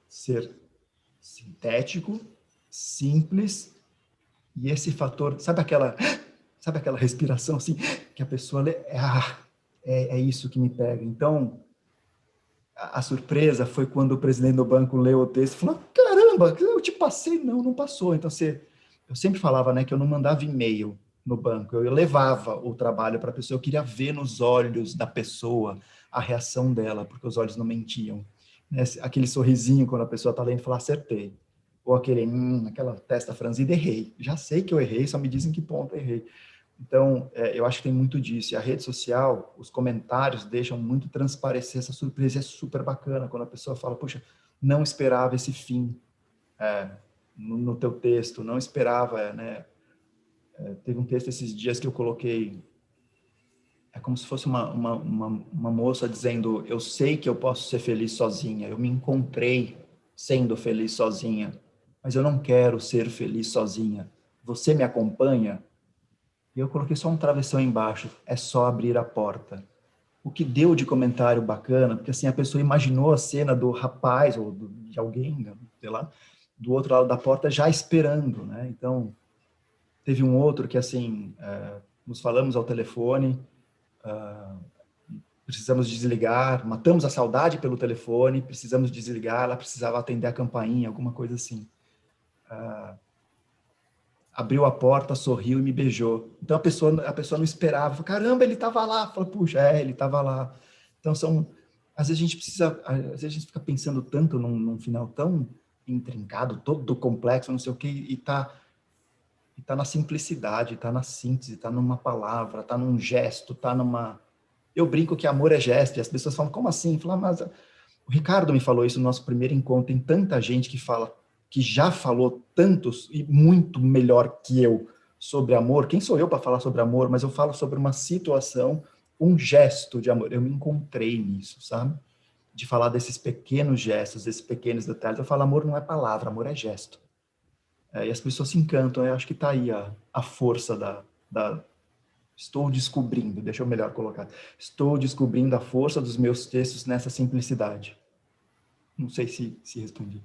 ser sintético, simples, e esse fator, sabe aquela respiração assim, que a pessoa é isso que me pega. Então, a surpresa foi quando o presidente do banco leu o texto e falou, caramba, eu te passei, não passou. Então, eu sempre falava, né, que eu não mandava e-mail no banco, eu levava o trabalho para a pessoa, eu queria ver nos olhos da pessoa a reação dela, porque os olhos não mentiam. Aquele sorrisinho quando a pessoa está lendo e fala, acertei. Ou aquela testa franzida, errei. Já sei que eu errei, só me dizem que ponto eu errei. Então, eu acho que tem muito disso. E a rede social, os comentários deixam muito transparecer essa surpresa. É super bacana quando a pessoa fala, poxa, não esperava esse fim no teu texto, não esperava, né? Teve um texto esses dias que eu coloquei, é como se fosse uma moça dizendo, eu sei que eu posso ser feliz sozinha, eu me encontrei sendo feliz sozinha, mas eu não quero ser feliz sozinha. Você me acompanha? E eu coloquei só um travessão embaixo, é só abrir a porta. O que deu de comentário bacana, porque assim a pessoa imaginou a cena do rapaz ou de alguém, sei lá, do outro lado da porta já esperando, né? Então, teve um outro que assim, nos falamos ao telefone, precisamos desligar, matamos a saudade pelo telefone, precisamos desligar, ela precisava atender a campainha, alguma coisa assim. Abriu a porta, sorriu e me beijou. Então a pessoa não esperava, falou, caramba, ele estava lá. Falou, puxa, ele estava lá. Então às vezes às vezes a gente fica pensando tanto num final tão intrincado, todo complexo, não sei o quê, e tá na simplicidade, tá na síntese, tá numa palavra, tá num gesto, tá numa... Eu brinco que amor é gesto, e as pessoas falam, como assim? Falam, mas o Ricardo me falou isso no nosso primeiro encontro, tem tanta gente que já falou tantos e muito melhor que eu sobre amor. Quem sou eu para falar sobre amor? Mas eu falo sobre uma situação, um gesto de amor. Eu me encontrei nisso, sabe? De falar desses pequenos gestos, desses pequenos detalhes. Eu falo, amor não é palavra, amor é gesto. E as pessoas se encantam. Eu acho que está aí a força da... Estou descobrindo, deixa eu melhor colocar. Estou descobrindo a força dos meus textos nessa simplicidade. Não sei se respondi.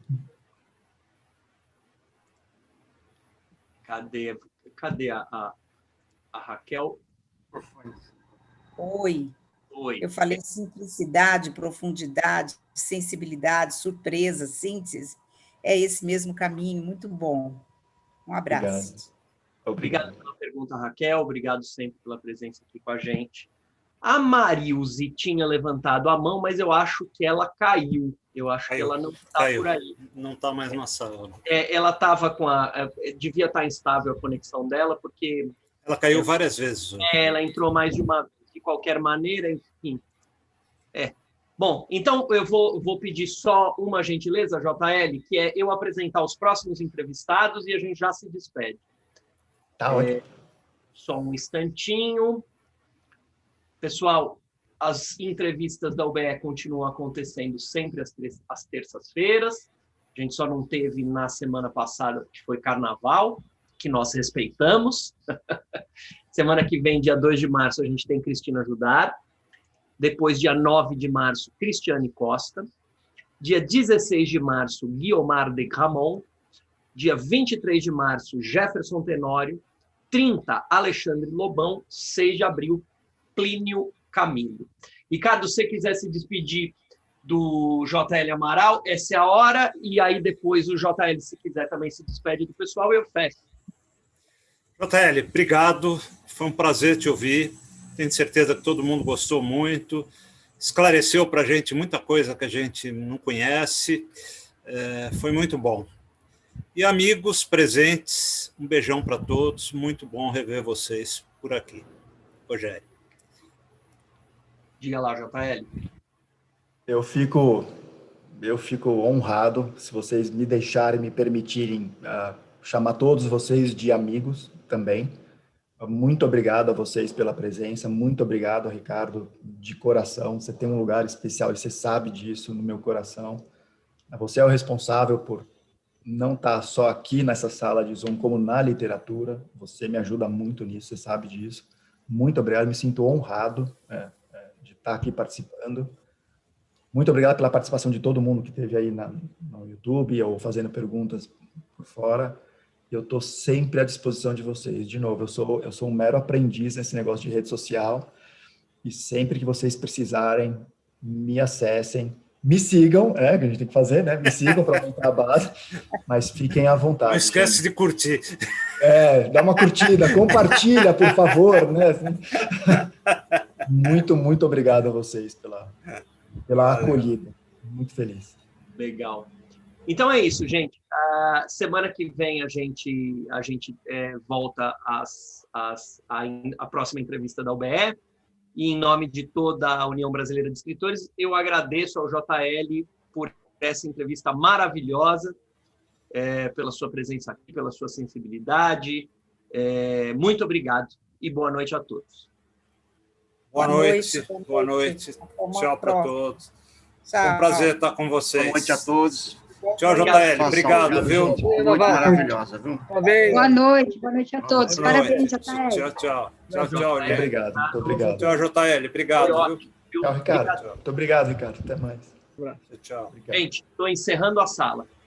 Cadê a Raquel? Oi. Oi. Eu falei simplicidade, profundidade, sensibilidade, surpresa, síntese. É esse mesmo caminho, muito bom. Um abraço. Obrigado pela pergunta, Raquel. Obrigado sempre pela presença aqui com a gente. A Marilze tinha levantado a mão, mas eu acho que ela caiu. Eu acho que ela não está por aí. Não está mais na sala. Ela estava devia estar instável a conexão dela, porque... Ela caiu várias vezes. Ela entrou mais de qualquer maneira, enfim. Bom, então eu vou pedir só uma gentileza, JL, que é eu apresentar os próximos entrevistados e a gente já se despede. Tá ótimo. Só um instantinho. Pessoal, as entrevistas da UBE continuam acontecendo sempre às terças-feiras. A gente só não teve na semana passada, que foi Carnaval, que nós respeitamos. Semana que vem, dia 2 de março, a gente tem Cristina Judar. Depois, dia 9 de março, Cristiane Costa. Dia 16 de março, Guiomar de Ramon. Dia 23 de março, Jefferson Tenório. 30, Alexandre Lobão. 6 de abril, Plínio Camilo. Ricardo, se você quiser se despedir do JL Amaral, essa é a hora. E aí, depois, o JL, se quiser, também se despede do pessoal, eu fecho. JL, obrigado. Foi um prazer te ouvir. Tenho certeza que todo mundo gostou muito. Esclareceu para a gente muita coisa que a gente não conhece. Foi muito bom. E amigos presentes, um beijão para todos. Muito bom rever vocês por aqui. Rogério. Diga lá, JL. Eu fico honrado se vocês me deixarem, me permitirem chamar todos vocês de amigos também. Muito obrigado a vocês pela presença, muito obrigado, Ricardo, de coração. Você tem um lugar especial e você sabe disso no meu coração. Você é o responsável por não estar só aqui nessa sala de Zoom, como na literatura. Você me ajuda muito nisso, você sabe disso. Muito obrigado, me sinto honrado de estar aqui participando. Muito obrigado pela participação de todo mundo que esteve aí no YouTube ou fazendo perguntas por fora. Eu estou sempre à disposição de vocês. De novo, eu sou um mero aprendiz nesse negócio de rede social e sempre que vocês precisarem, me acessem, me sigam, que a gente tem que fazer, né? Me sigam para aumentar a base, mas fiquem à vontade. Não esquece de curtir. Dá uma curtida, compartilha, por favor, né? Muito, muito obrigado a vocês pela acolhida. Muito feliz. Legal. Então é isso, gente. A semana que vem a gente volta à próxima entrevista da UBE. E em nome de toda a União Brasileira de Escritores, eu agradeço ao JL por essa entrevista maravilhosa, pela sua presença aqui, pela sua sensibilidade. Muito obrigado e boa noite a todos. Boa noite. Tchau para todos. Foi um prazer estar com vocês. Boa noite a todos. Tchau, JL. Obrigado, viu? Muito maravilhosa, viu? Boa noite a todos. Parabéns, JL. Tchau. Obrigado, muito obrigado. Tchau, JL. Obrigado. Tchau, Ricardo. Muito obrigado, Ricardo. Até mais. Tchau. Obrigado. Gente, estou encerrando a sala.